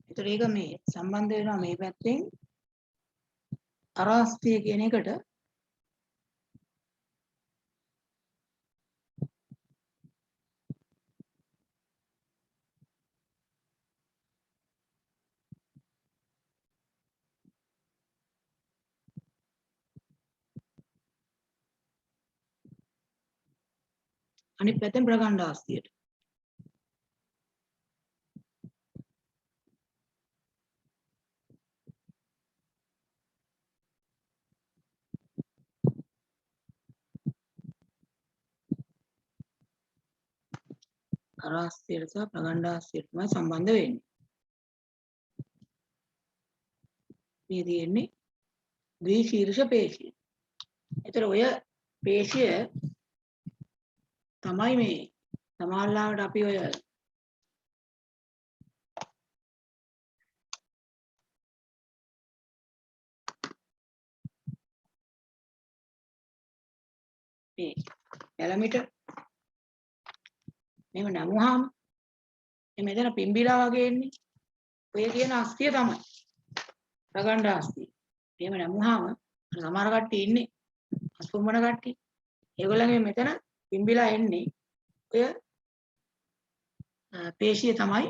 ඒතර ඒක මේ සම්බන්ධ වෙනවා මේ පැත්තෙන් අරාස්තිය කියන එකට. අනිත් පැත්තෙන් ප්‍රගණ්ඩාස්තියට. අරාස්තියට සහ ප්‍රගණ්ඩාස්තියට තමයි සම්බන්ධ වෙන්නේ. මේ තියෙන්නේ ද්විශීර්ෂ පේශිය. ඒතර ඔය පේශිය තමයි මේ සමාල්ලාවට අපි ඔය මේ පැලමිට මෙහෙම නමුවාම මේ මෙතන පිම්බිලා වගේ එන්නේ. ඔය කියන අස්තිය තමයි ප්‍රගණ්ඩාස්තිය. එහෙම නමුවාම සමහර කට්ටිය ඉන්නේ අස්පුම්මන කට්ටිය. ඒගොල්ලන්ගේ මෙතන පිම්බිලා එන්නේ ඔය පේශිය තමයි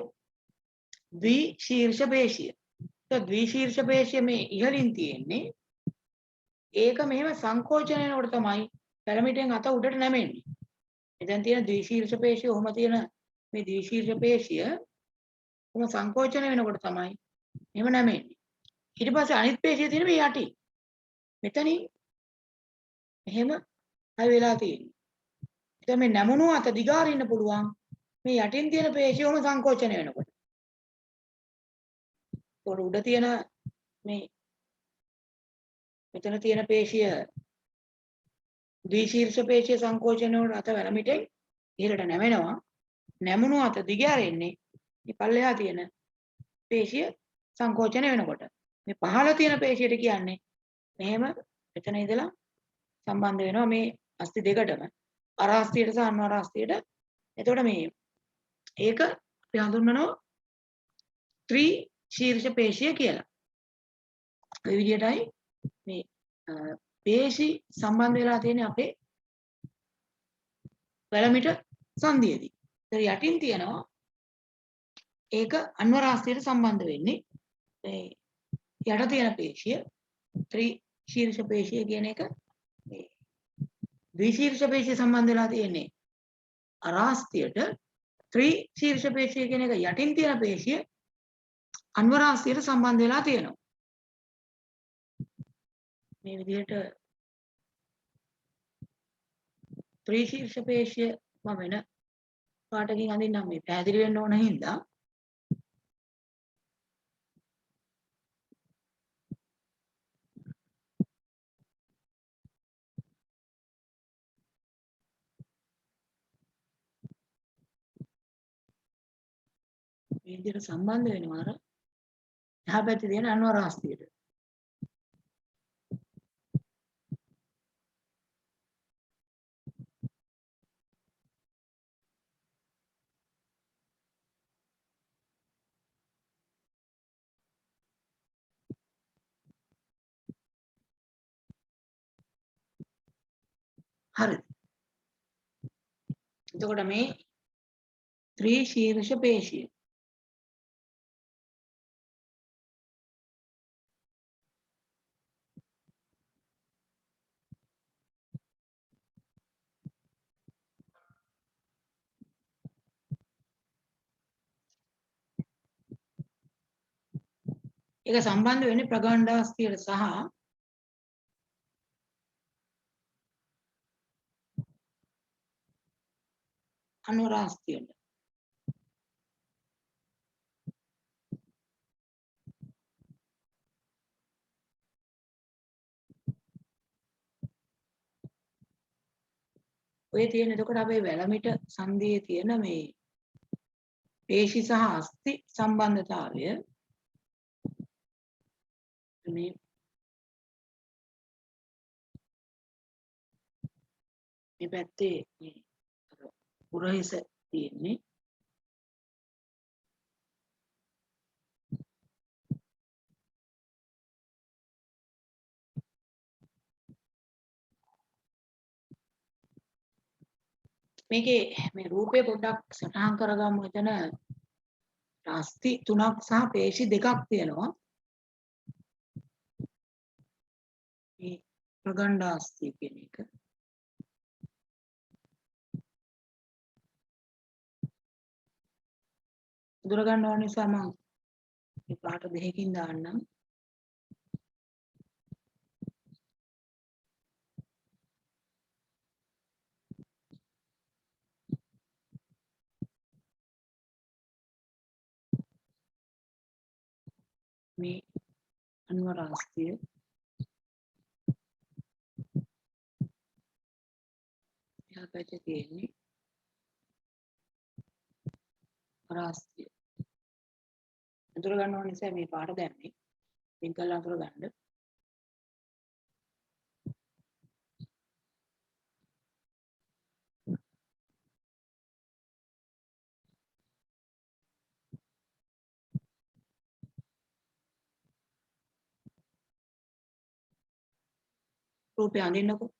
ද්විශීර්ෂ පේශිය. ඒ ද්විශීර්ෂ පේශිය මේ ඉහළින් තියෙන්නේ. ඒක මෙහෙම සංකෝචනය වෙනකොට තමයි පැරමිටෙන් අත උඩට නැමෙන්නේ. එතෙන් තියෙන ද්විශීර්ෂ පේශිය ඔහොම තියෙන මේ ද්විශීර්ෂ පේශිය ඔහොම සංකෝචනය වෙනකොට තමයි එහෙම නැමෙන්නේ. ඊට පස්සේ අනිත් පේශිය තියෙන මේ යටි. මෙතනින් එහෙම හයි වෙලා තියෙන්නේ. දැන් මේ නැමුණු අත දිගාරින්න පුළුවන් මේ යටින් තියෙන පේශිය ඔහොම සංකෝචනය වෙනකොට. පොළ උඩ තියෙන මේ මෙතන තියෙන පේශිය ද්විශීර්ෂ පේශිය සංකෝචනය වල අත වැරමිටෙන් ඉහළට නැමෙනවා. නැමුණු අත දිගාරෙන්නේ මේ පල්ලෙහා තියෙන පේශිය සංකෝචනය වෙනකොට. මේ පහළ තියෙන පේශියට කියන්නේ මෙහෙම මෙතන ඉඳලා සම්බන්ධ වෙනවා මේ අස්ථි දෙකටම. අරාස්තියට සහ අන්වරාස්තියට. එතකොට මේ ඒක අපි හඳුන්වනවා ත්‍රිශීර්ෂ පේශිය කියලා. ඒ විදිහටයි මේ පේශි සම්බන්ධ වෙලා තියෙන අපේ වැලමිට සංදියේදී. ඒතර යටින් තියෙනවා ඒක අන්වරාස්තියට සම්බන්ධ වෙන්නේ. ඒ යට තියෙන පේශිය ත්‍රිශීර්ෂ පේශිය කියන එක මේ ද්විශීර්ෂ පේශිය සම්බන්ධ වෙලා තියෙන්නේ අරාස්තියට. ත්‍රිශීර්ෂ පේශිය කියන එක යටින් තියෙන පේශිය අන්වරාස්තියට සම්බන්ධ වෙලා තියෙනවා. මේ විදිහට ත්‍රිශීර්ෂ පේශිය වෙන පාටකින් අඳින්නම් මේ පැහැදිලි වෙන්න ඕන හින්දා. මේ විදිහට සම්බන්ධ වෙනවා අර එහා පැත්තේ තියෙන අන්වර හස්තියට. හරිද? එතකොට මේ ත්‍රි ශීර්ෂ පේශිය ඒක සම්බන්ධ වෙන්නේ ප්‍රගණ්ඩාස්තියට සහ අනුරාස්තියට. ඔය තියෙන එතකොට අපේ වැලමිට සංදියේ තියෙන මේ පේශි සහ අස්ථි සම්බන්ධතාවය මේ පැත්තේ මේ පුරහිස තියෙන්නේ මේකේ මේ රූපේ පොඩ්ඩක් සටහන් කරගමු. එතන අස්ථි 3ක් සහ පේශි 2ක් තියෙනවා. මේ ප්‍රගණ්ඩාස්ථි කියන එක. දුර ගන්න ඕන නිසා මම මේ පාට දෙකකින් දාන්නම්. මේ අන්වරාස්තිය එහා පැත්තේ තියෙන්නේ රාස්තිය. අඳුර ගන්න ඕන නිසා මේ පාට දැම්මේ. පින් කරලා අඳුර ගන්න. රූපය අඳින්නකෝ.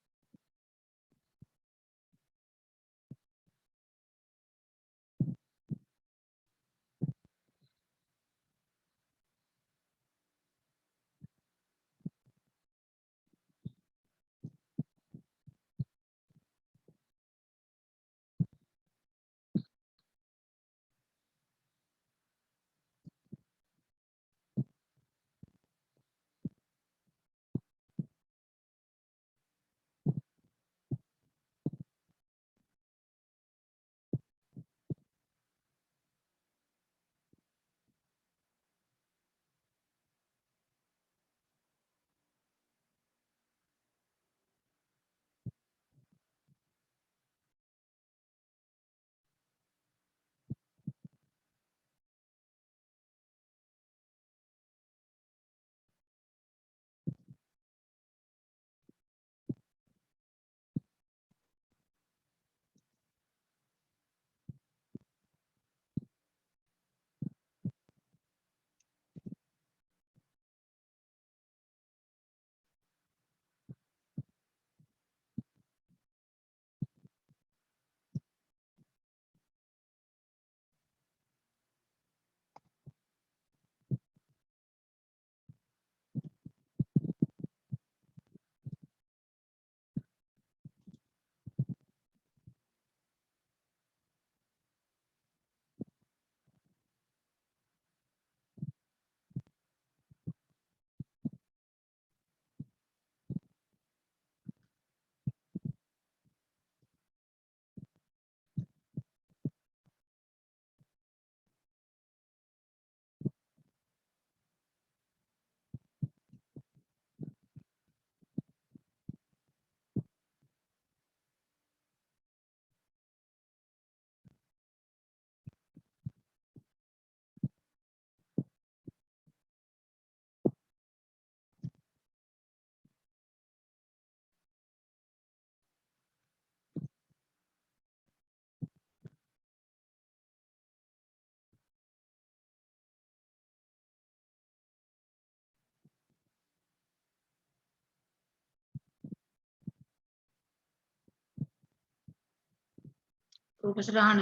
රූප සටහන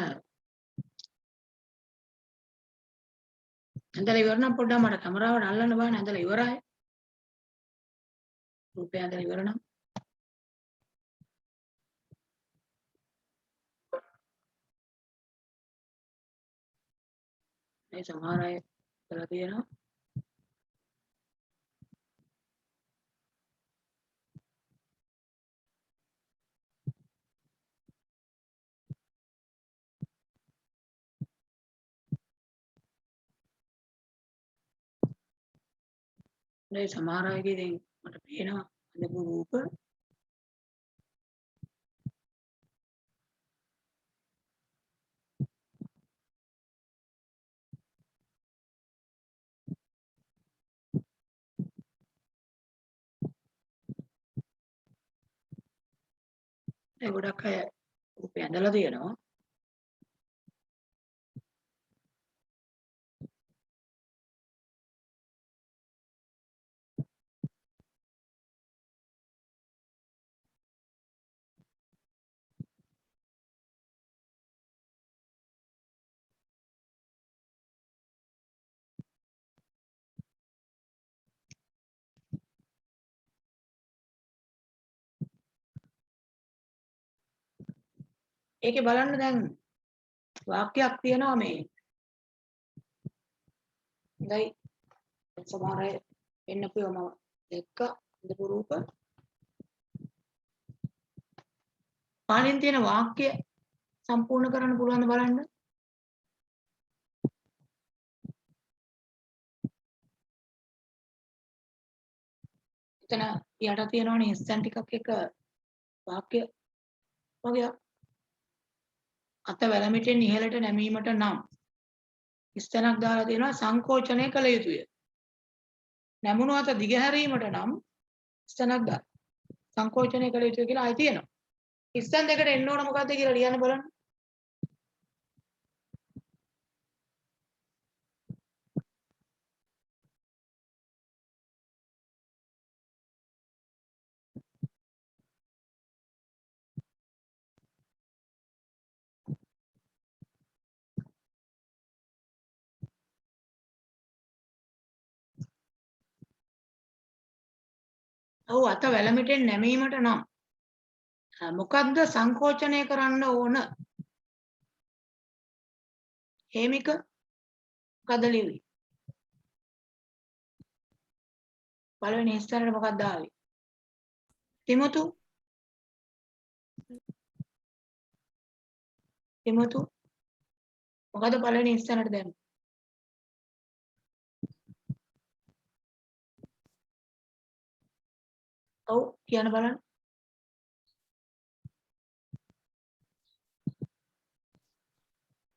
ඇඳලා ඉවර නම් පොඩ්ඩක් මට කැමරාවට අල්ලන්න බෑ ඇඳලා ඉවරයි. රූපය ඇඳලා ඉවර නම් මේ සමහර අය කරලා තියෙනවා. මේ සමහර අයගේ දැන් මට පේනවා අඳපු රූප. ඒ ගොඩක් අය රූපය ඇඳලා තියෙනවා. ඒකේ බලන්න දැන් වාක්‍යයක් තියෙනවා මේ. හොඳයි. සමහර අය එන්නපුව මම දැක්ක අඳපු රූප. පාලින් තියෙන වාක්‍ය සම්පූර්ණ කරන්න පුළුවන් ද බලන්න. එතන යට තියෙනවනේ ඉස්සන් ටිකක් එක වාක්‍ය වගේ අත වැලමිටෙන් ඉහළට නැමීමට නම් ඉස්තනක් දාලා තියෙනවා සංකෝචනය කළ යුතුය. නැමුණු අත දිගහැරීමට නම් ඉස්තනක් දාලා සංකෝචනය කළ යුතුය කියලා ආයි තියෙනවා. ඉස්තන් දෙකට එන්න ඕන මොකද්ද කියලා ලියන්න බලන්න. ඔව් අත වැලමිටෙන් නැමීමට නම් මොකද්ද සංකෝචනය කරන්න ඕන? හේමික මොකද්ද ලියුවේ? පළවෙනි ස්ථානයේ මොකක්ද ආවේ? තිමුතු මොකද පළවෙනි ස්ථානයට දැම්මේ? ඔව් කියන්න බලන්න.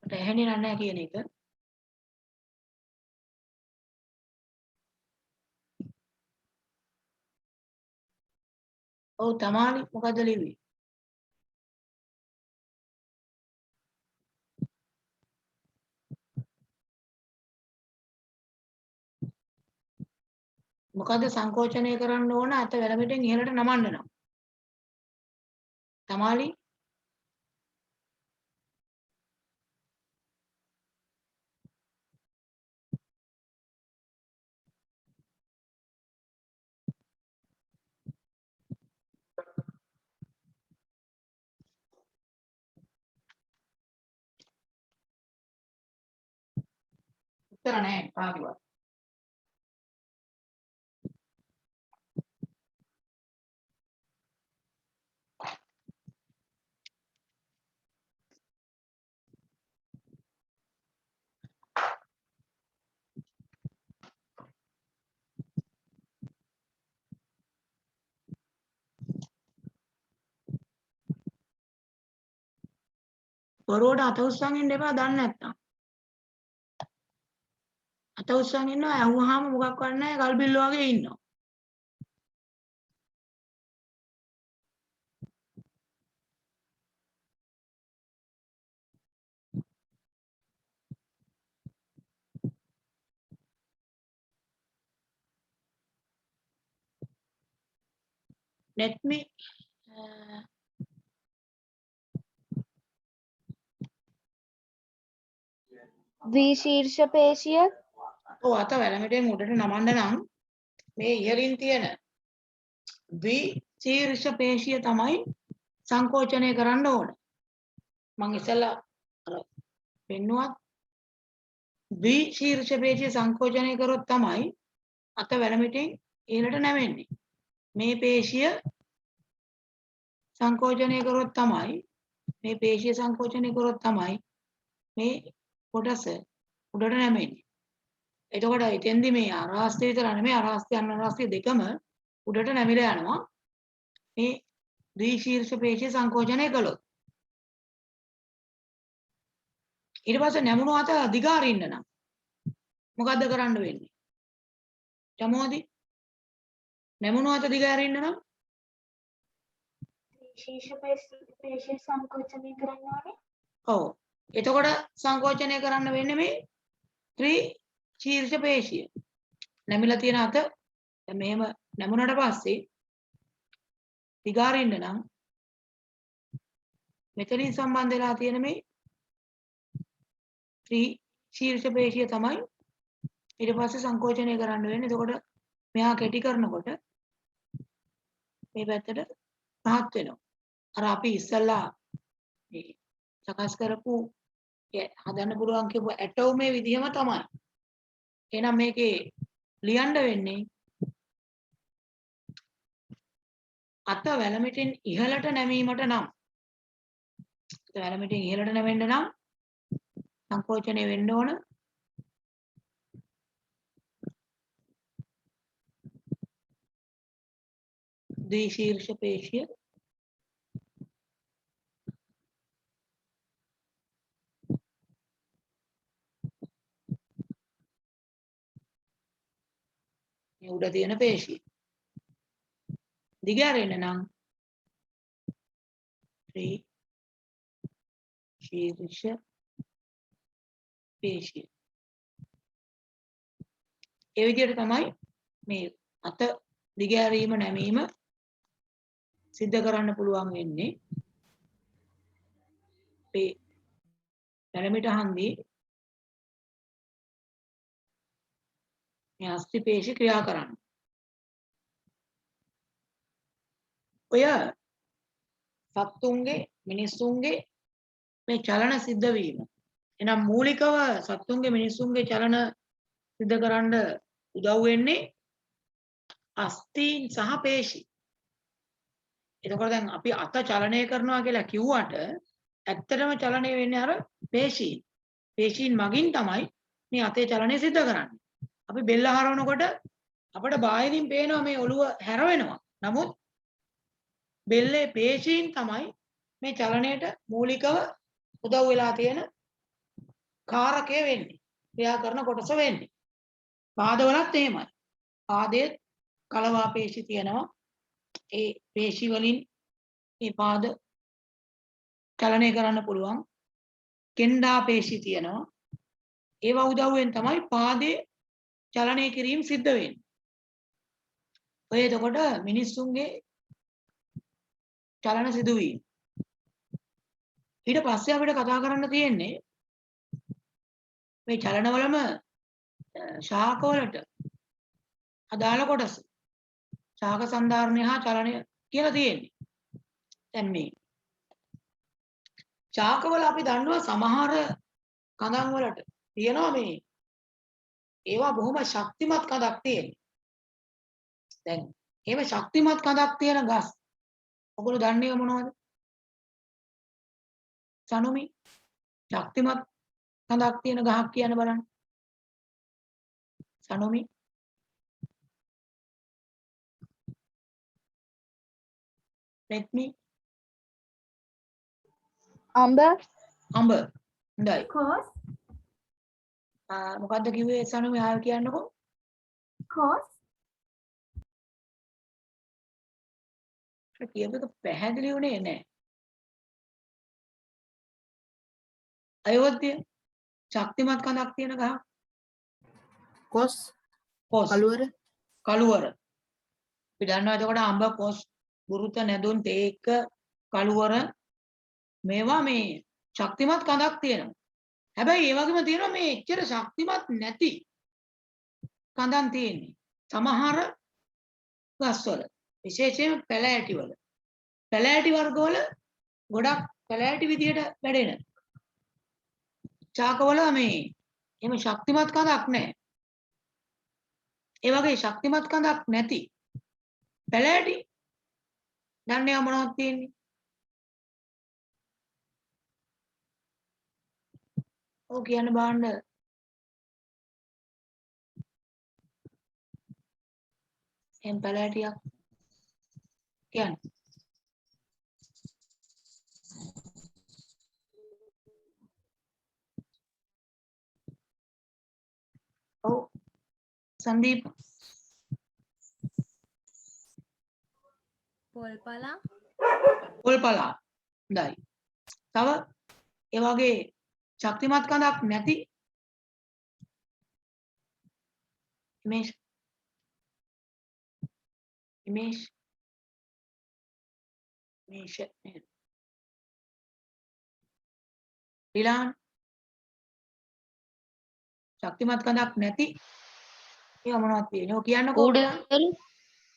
මට ඇහෙන්නේ නැහැ කියන එක. ඔව් තමාලි මොකද්ද ලිව්වේ? මොකද්ද සංකෝචනය කරන්න ඕන අත වැලමිටෙන් ඉහළට නමන්න නම්? තමාලි උත්තර නැහැ කාගේවත්. බොරුවට අත උස්සන් ඉන්න එපා දන්නේ නැත්තම්. අත උස්සන් ඉන්නවා ඇහුවාම මොකක්වත් නැහැ කල්බිල්ල වගේ ඉන්නවා. let me ද්විශීර්ෂ පේශිය ඔව් අත වැලමිටෙන් උඩට නමන්න නම් මේ ඉහළින් තියෙන ද්විශීර්ෂ පේශිය තමයි සංකෝචනය කරන්න ඕන. මම ඉස්සෙල්ලා අර පෙන්නුවත් ද්විශීර්ෂ පේශිය සංකෝචනය කරොත් තමයි අත වැලමිටෙන් ඉහළට නැවෙන්නේ. මේ පේශිය සංකෝචනය කරොත් තමයි මේ පේශිය සංකෝචනය කරොත් තමයි මේ කොටස උඩට නැමෙන්නේ. එතකොට එතෙන්දි මේ අරහස්තය විතර නෙමෙයි අරහස්තය අනරහස්තය දෙකම උඩට නැමිලා යනවා. මේ ද්විශීර්ෂ පේශිය සංකෝචනය කළොත්. ඊට පස්සේ නැමුණු අත දිගාරින්න නම් මොකද්ද කරන්න වෙන්නේ? චමෝදි නැමුණු අත දිගාරින්න නම් ශීර්ෂ පේශිය සංකෝචනය කරන්න ඕනේ. ඔව්. එතකොට සංකෝචනය කරන්න වෙන්නේ මේ ත්‍රිශීර්ෂ පේශිය. නැමිලා තියෙන අත දැන් මෙහෙම නැමුණට පස්සේ දිගාරින්න නම් මෙතනින් සම්බන්ධ වෙලා තියෙන මේ ත්‍රිශීර්ෂ පේශිය තමයි ඊට පස්සේ සංකෝචනය කරන්න වෙන්නේ. එතකොට මෙහා කෙටි කරනකොට මේ පැත්තට පහත් වෙනවා. අර අපි ඉස්සල්ලා මේ සකස් කරපු හදන්න පුළුවන් කියපු ඇටෝමේ විදිහම තමයි. එහෙනම් මේකේ ලියන්න වෙන්නේ අත වැලමිටින් ඉහළට නැමීමට නම් අත වැලමිටින් ඉහළට නැවෙන්න නම් සංකෝචනය වෙන්න ඕන ද්විශීර්ෂ පේශිය මේ උඩ තියෙන පේශිය දිගාරෙන්න නම් ත්‍රිශීර්ෂ පේශිය ඒ විදිහට තමයි මේ අත දිගෑරීම නැමීම සිද්ධ කරන්න පුළුවන් වෙන්නේ. මේ පැරමිට හන්දියේ මේ අස්ථි පේශි ක්‍රියා කරන්න. ඔය සත්තුන්ගේ මිනිස්සුන්ගේ මේ චලන සිද්ධ වීම. එහෙනම් මූලිකව සත්තුන්ගේ මිනිස්සුන්ගේ චලන සිද්ධ කරන්න උදව් වෙන්නේ අස්ථීන් සහ පේශි. එතකොට දැන් අපි අත චලනය කරනවා කියලා කිව්වට ඇත්තටම චලනය වෙන්නේ අර පේශීන්. පේශීන් මගින් තමයි මේ අතේ චලනය සිද්ධ කරන්නේ. අපි බෙල්ල හරවනකොට අපිට බාහිරින් පේනවා මේ ඔළුව හැරවෙනවා. නමුත් බෙල්ලේ පේශීන් තමයි මේ චලනයට මූලිකව උදව් වෙලා තියෙන කාරකය වෙන්නේ. ක්‍රියා කරන කොටස වෙන්නේ. පාදවලත් එහෙමයි. පාදයේ කලවා පේශි තියෙනවා. ඒ පේශි වලින් මේ පාද චලනය කරන්න පුළුවන්. කෙන්ඩා පේශි තියෙනවා. ඒවා උදව්වෙන් තමයි පාදයේ චලනය කිරීම සිද්ධ වෙන්නේ. ඔය එතකොට මිනිස්සුන්ගේ චලන සිදුවීම. ඊට පස්සේ අපිට කතා කරන්න තියෙන්නේ මේ චලනවලම ශාකවලට අදාළ කොටස. ශාක සන්ධාරණය හා චලනය කියලා තියෙන්නේ. දැන් මේ ශාකවල අපි දන්නවා සමහර කඳන් වලට තියෙනවා මේ ඒවා බොහොම ශක්තිමත් කඳක් තියෙනවා. දැන් එහෙම ශක්තිමත් කඳක් තියෙන ගස් ඔයගොල්ලෝ දන්නේ මොනවද? සනුමි ශක්තිමත් කඳක් තියෙන ගහක් කියන්න බලන්න. සනුමි let me අඹ අඹ හොඳයි. කෝස් මොකද්ද කිව්වේ සනුමි ආයෙ කියන්නකෝ. කෝස් කියපේක පැහැදිලි වුණේ නැහැ. අයෝධ්‍ය ශක්තිමත් කඳක් තියෙන ගහ කොස් කොස් කළුවර කළුවර. අපි දන්නවා එතකොට අඹ කොස් බුරුත නැදුන් තේක කළුවර මේවා මේ ශක්තිමත් කඳක් තියෙනවා. හැබැයි ඒ වගේම තියෙනවා මේ එච්චර ශක්තිමත් නැති කඳන් තියෙන්නේ. සමහර ගස්වල විශේෂයෙන් පැලෑටි වල. පැලෑටි වර්ගවල ගොඩක් පැලෑටි විදියට වැඩෙන. චාකවල මේ එහෙම ශක්තිමත් කඳක් නැහැ. ඒ වගේ ශක්තිමත් කඳක් නැති පැලෑටි දන්නේ මොනවද තියෙන්නේ? ඔව් කියන්න බාන්න. එම් පැලෑටියක් කියන්න. ඔව් සංදීප පොල්පලා පොල්පලා හොඳයි. තව ඒ වගේ ශක්තිමත් කඳක් නැති ඉමේෂ් රිලාන් ශක්තිමත් කඳක් නැති ඒවා මොනවද තියෙන්නේ? ඔය කියන්නකෝ. කූඩලු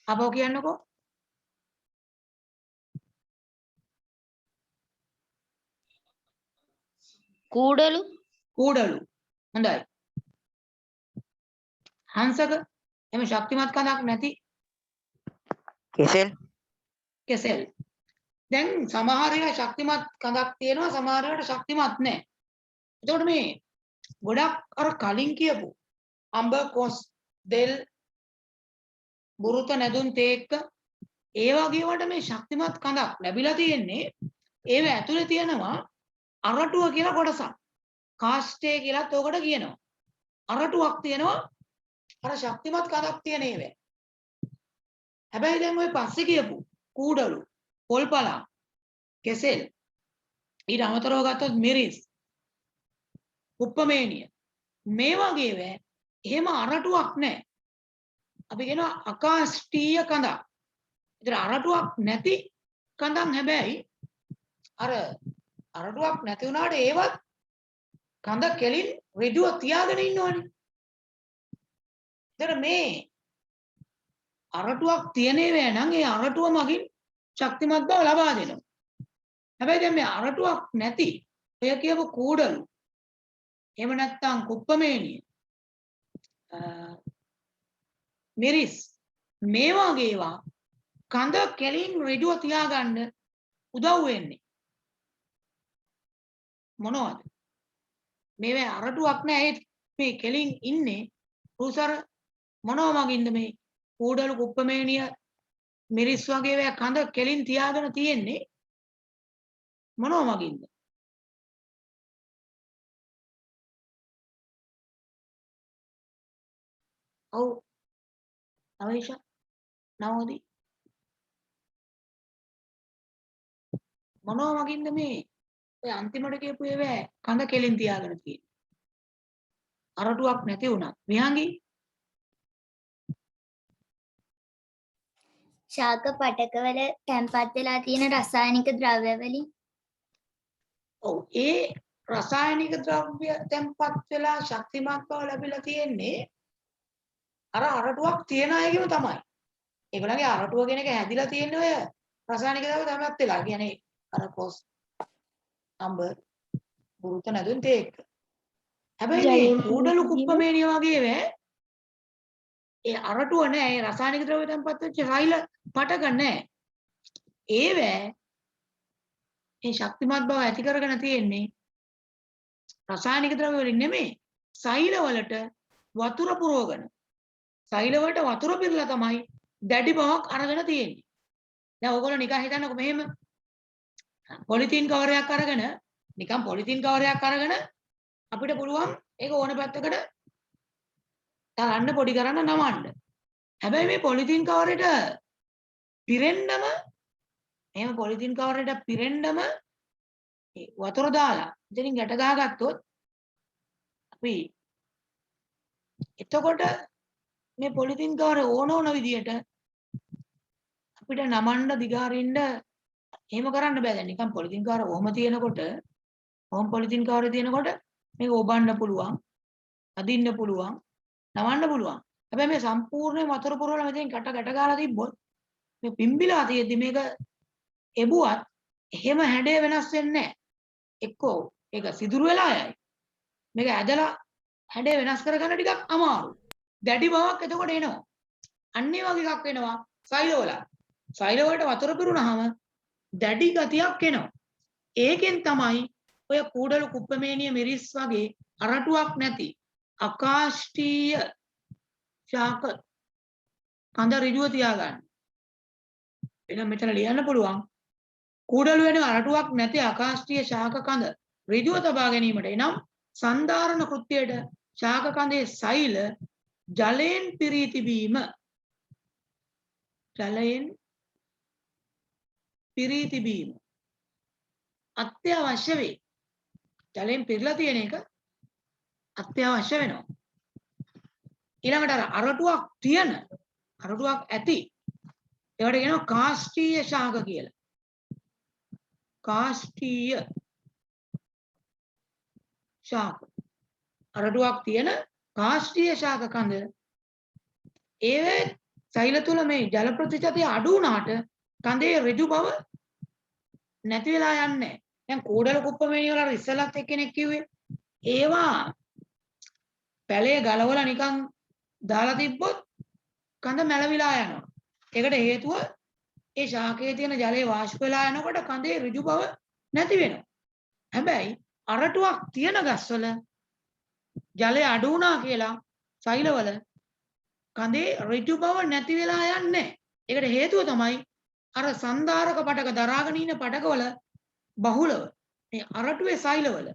අපෝ කියන්නකෝ. කූඩලු කූඩලු හොඳයි. හංසක එම ශක්තිමත් කඳක් නැති කෙසෙල් කෙසෙල්. දැන් සමහර ඒවා ශක්තිමත් කඳක් තියෙනවා, සමහර ඒවාට ශක්තිමත් නැහැ. එතකොට මේ ගොඩක් අර කලින් කියපු අඹ කොස් දෙල් බුරුත නැදුම් තේක්ක ඒ වගේ වට මේ ශක්තිමත් කඳක් ලැබිලා තියෙන්නේ. ඒව ඇතුලේ තියෙනවා අරටුව කියලා කොටසක්. කාස්ටේ කියලාත් ඔකට කියනවා. අරටුවක් තියෙනවා අර ශක්තිමත් කඳක් තියෙන ඒවා. හැබැයි දැන් ওই පස්සේ කියපු කූඩලු, පොල්පලා, කෙසෙල් ඊට අමතරව ගත්තොත් මිරිස්, උප්පමේනිය මේ වගේ ඒවා එහෙම අරටුවක් නැහැ. අපි කියනවා අකාස්ටීය කඳක්. ඒතර අරටුවක් නැති කඳන් හැබැයි අර අරටුවක් නැති වුණාට ඒවත් කඳ කෙලින් ඍජුව තියාගෙන ඉන්නවනේ. ඒතර මේ අරටුවක් තියෙන ඒවා නම් ඒ අරටුව මගින් ශක්තිමත් බව ලබා දෙනවා. හැබැයි දැන් මේ අරටුවක් නැති ඔය කියපු කූඩලු එහෙම නැත්නම් කුප්පමේනිය මිරිස් මේ වගේ ඒවා කඳ කෙලින් ඍජුව තියාගන්න උදව් වෙන්නේ මොනවද? මේවා අරටුවක් නැහැ මේ කෙලින් ඉන්නේ උසර මොනවා මගින්ද මේ කූඩලු කුප්පමේනිය මිරිස් වගේ ඒවා කඳ කෙලින් තියාගෙන තියෙන්නේ මොනවා මගින්ද? ඔව් අවේෂ නවෝදි මොනවා මගින්ද මේ ඔය අන්තිමට කියපු ඒවා කඳ කෙලින් තියාගෙන තියෙන්නේ? අරටුවක් නැති වුණා. විහංගි ශාක පටකවල තැන්පත් වෙලා තියෙන රසායනික ද්‍රව්‍ය වලින්. ඔව් ඒ රසායනික ද්‍රව්‍ය තැන්පත් වෙලා ශක්තිමත් බව ලැබිලා තියෙන්නේ අර අරටුවක් තියන අයගෙම තමයි. ඒගොල්ලන්ගේ අරටුව කියන එක හැදිලා තියෙන්නේ ඔය රසායනික ද්‍රව්‍ය තැන්පත් වෙලා. කියන්නේ අර කොස් අඹ බුරුත නැදුම් තේක්ක. හැබැයි මේ කූඩලු කුප්පමේනිය වගේ වේ ඒ අරටුව නෑ. ඒ රසායනික ද්‍රව්‍ය තැන්පත් වෙච්ච රයිල පටක නෑ. ඒවැ මේ ශක්තිමත් බව ඇති කරගෙන තියෙන්නේ රසායනික ද්‍රව්‍ය වලින් නෙමෙයි. සෛල වලට වතුර පුරවගෙන. සෛල වලට වතුර පිරලා තමයි දැඩි බවක් අරගෙන තියෙන්නේ. දැන් ඕගොල්ලෝ නිකන් හිතන්නකෝ මෙහෙම පොලිතීන් කවරයක් අරගෙන නිකන් පොලිතීන් කවරයක් අරගෙන අපිට පුළුවන් ඒක ඕන පැත්තකට තරන්න පොඩි කරන්න නමන්න. හැබැයි මේ පොලිතීන් කවරේට පිරෙන්නම එහෙම පොලිතීන් කවරේට පිරෙන්නම වතුර දාලා ඉතින් ගැට ගහගත්තොත් අපි එතකොට මේ පොලිතීන් කවර ඕන විදියට අපිට නමන්න දිගාරින්න එහෙම කරන්න බෑ. දැන් නිකන් පොලිතීන් කවර ඔහම තියෙනකොට ඔහම පොලිතීන් කවරේ තියෙනකොට මේක ඔබන්න පුළුවන්, අදින්න පුළුවන්, නවන්න පුළුවන්. හැබැයි මේ සම්පූර්ණයෙන් වතුර පුරවලා මෙතෙන් ගැට ගාලා තිබ්බොත් මේ පිම්බිලා තියෙද්දි මේක එබුවත් එහෙම හැඩය වෙනස් වෙන්නේ නැහැ. එක්කෝ ඒක සිදුරු වෙලා යයි. මේක ඇදලා හැඩය වෙනස් කරගන්න ටිකක් අමාරුයි. දැඩි බවක් එතකොට එනවා. අන්න ඒ වගේ එකක් වෙනවා සෛලවල. සෛල වලට වතුර පිරුණාම දැඩි ගතියක් එනවා. ඒකෙන් තමයි ඔය කූඩලු කුප්පමේනිය මිරිස් වගේ අරටුවක් නැති අකාෂ්ඨීය ශාක කඳ ඍජුව තියාගන්න. එහෙනම් මෙතන ලියන්න පුළුවන් කූඩලු වෙන අරටුවක් නැති අකාෂ්ඨීය ශාක කඳ ඍජුව තබා ගැනීමට එනම් සන්ධාරණ කෘත්‍යයට ශාක කඳේ සෛල ජලයෙන් පිරී තිබීම අත්‍යවශ්‍ය වේ. ජලයෙන් පිරලා තියෙන එක අත්‍යවශ්‍ය වෙනවා. ඊළඟට අරටුවක් ඇති ඒවට කියනවා කාෂ්ඨීය ශාක කියලා. කාෂ්ඨීය ශාක අරටුවක් තියෙන කාෂ්ඨීය ශාක කඳ ඒවේ සෛල තුල මේ ජල ප්‍රතිශතය අඩු වුණාට කඳේ ඍජු බව නැති වෙලා යන්නේ නැහැ. දැන් කූඩල කුප්පමේනිය වල ඉස්සලත් එක්කෙනෙක් කිව්වේ ඒවා පැලේ ගලවලා නිකන් දාලා තිබ්බොත් කඳ මැලවිලා යනවා. ඒකට හේතුව ඒ ශාකයේ තියෙන ජලය වාෂ්ප වෙලා යනකොට කඳේ ඍජු බව නැති වෙනවා. හැබැයි අරටුවක් තියෙන ගස්වල ජලය අඩු වුණා කියලා සෛලවල කඳේ ඍජු බව නැති වෙලා යන්නේ. ඒකට හේතුව තමයි අර සන්ධාරක පටක දරාගෙන ඉන්න පටකවල බහුලව මේ අරටුවේ සෛලවල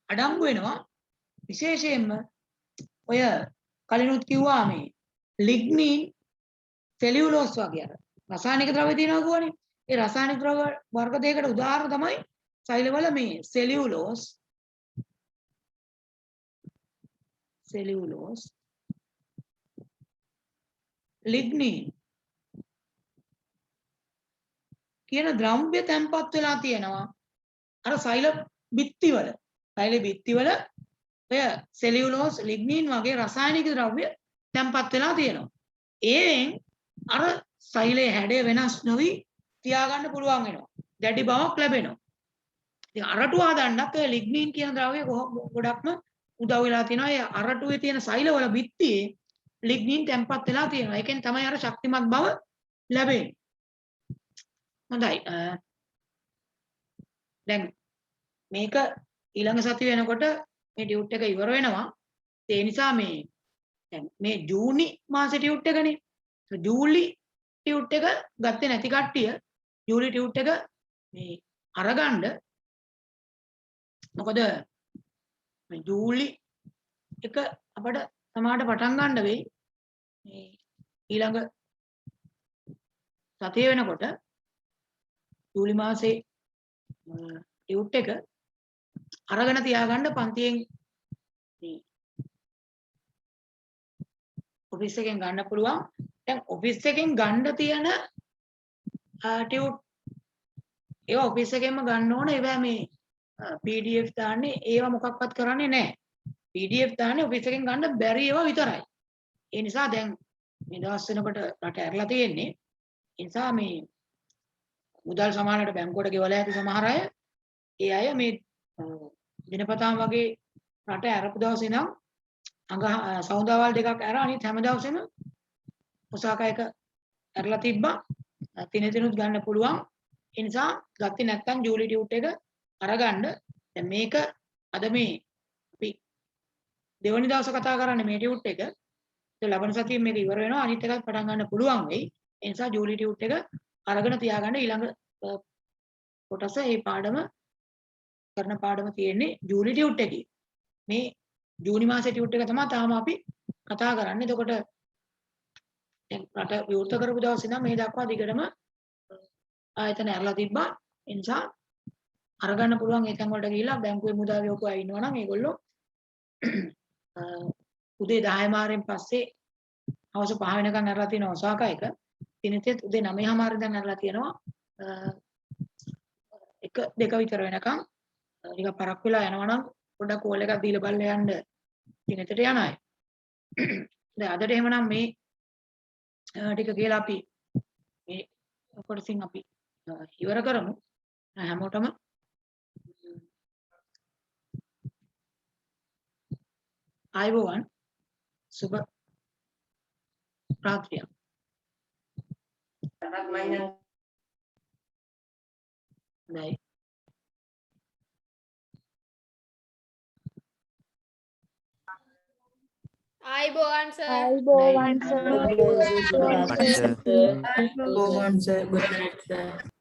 අඩංගු වෙනවා. විශේෂයෙන්ම ඔය කලිනුත් කිව්වා මේ ලිග්නින් සෙලියුලෝස් වගේ අර රසායනික ද්‍රව්‍ය තියෙනවා කියන්නේ. ඒ රසායනික ද්‍රව්‍ය වර්ග දෙකකට උදාහරණ තමයි සෛලවල මේ සෙලියුලෝස් ලිග්නින් කියන ද්‍රව්‍ය තැන්පත් වෙලා තියෙනවා අර සෛල බිත්තිවල. සෛල බිත්තිවල ඔය සෙලියුලෝස් ලිග්නින් වගේ රසායනික ද්‍රව්‍ය තැන්පත් වෙලා තියෙනවා. ඒෙන් අර සෛලයේ හැඩය වෙනස් නොවි තියාගන්න පුළුවන් වෙනවා. දැඩි බවක් ලැබෙනවා. ඉතින් අරටුව හදන්නත් ඔය ලිග්නින් කියන ද්‍රව්‍ය ගොඩක්ම උදව් වෙලා තියෙනවා. ඒ අරටුවේ තියෙන සෛලවල බිත්තියේ ලිග්නින් තැන්පත් වෙලා තියෙනවා. ඒකෙන් තමයි අර ශක්තිමත් බව ලැබෙන්නේ. හොඳයි. දැන් මේක ඊළඟ සති වෙනකොට මේ ටියුට් එක ඉවර වෙනවා. ඒ නිසා දැන් මේ ජූනි මාසේ ටියුට් එකනේ. ජූලි ටියුට් එක ගත්තේ නැති කට්ටිය ජූලි ටියුට් එක මේ අරගන්න. මොකද මේ ජූලි එක අපිට සමහරට පටන් ගන්න වෙයි. මේ ඊළඟ සතිය වෙනකොට ජූලි මාසේ ටියුට් එක අරගෙන තියාගන්න පන්තියෙන් මේ ඔෆිස් එකෙන් ගන්න පුළුවන්. දැන් ඔෆිස් එකෙන් ගන්න තියෙන ටියුට් ඒවා ඔෆිස් එකෙන්ම ගන්න ඕන. ඒවා මේ PDF දාන්නේ ඒවා මොකක්වත් කරන්නේ නැහැ. PDF දාන්නේ ඔෆිස් එකෙන් ගන්න බැරි ඒවා විතරයි. ඒ නිසා දැන් මේ දවස් වෙනකොට රට ඇරලා තියෙන්නේ. ඒ නිසා මේ මුදල් සමානලට බැංකුවට ගෙවලා ඇති සමහර අය ඒ අය මේ දිනපතාම වගේ රට ඇරපු දවසේ නම් සෞදාවල් දෙකක් ඇර අනිත් හැම දවසෙම ඔසාකා එක ඇරලා තිබ්බා. තිනුත් ගන්න පුළුවන්. ඒ නිසා ගත්තේ නැත්නම් ජූලි ටියුට් එක අරගන්න. දැන් මේක අද මේ අපි දෙවනි දවසේ කතා කරන්නේ මේ ටියුට් එක. ඒ ලබන සතියේ මේක ඉවර වෙනවා. අනිත් එකත් පටන් ගන්න පුළුවන් වෙයි. ඒ නිසා ජූලි ටියුට් එක අරගෙන තියාගන්න. ඊළඟ කොටස මේ පාඩම කරන පාඩම තියෙන්නේ ජූලි ටියුට් එකේ. මේ ජූනි මාසේ ටියුට් එක තමයි තාම අපි කතා කරන්නේ. එතකොට දැන් රට විවෘත කරපු දවසේ නම් මේ දක්වා දිගටම ආයතන ඇරලා තිබ්බා. ඒ නිසා අරගන්න පුළුවන් ඒ තැන් වලට ගිහිල්ලා බැංකුවේ මුදල් යොකෝ අය ඉන්නවා නම් ඒගොල්ලෝ උදේ 10 මාරෙන් පස්සේ හවස 5 වෙනකන් ඇරලා තියෙනවා ඔසාකා එක. දිනෙත් උදේ 9 මාරෙන් දැන් ඇරලා තියෙනවා 1 2 විතර වෙනකන්. නිකන් පරක් වෙලා යනවා නම් පොඩ්ඩක් කෝල් එකක් දීලා බලලා යන්න. ඉතින් එතට යන අය. දැන් අදට එහෙමනම් මේ ටික කියලා අපි මේ කොටසින් අපි ඉවර කරමු. හැමෝටම ආයුබෝවන් සුබ රාත්‍රියක්. හොඳයි. ආයිබෝවන් සර්. ආයිබෝවන් sir. But, Go on, sir. Good night, sir.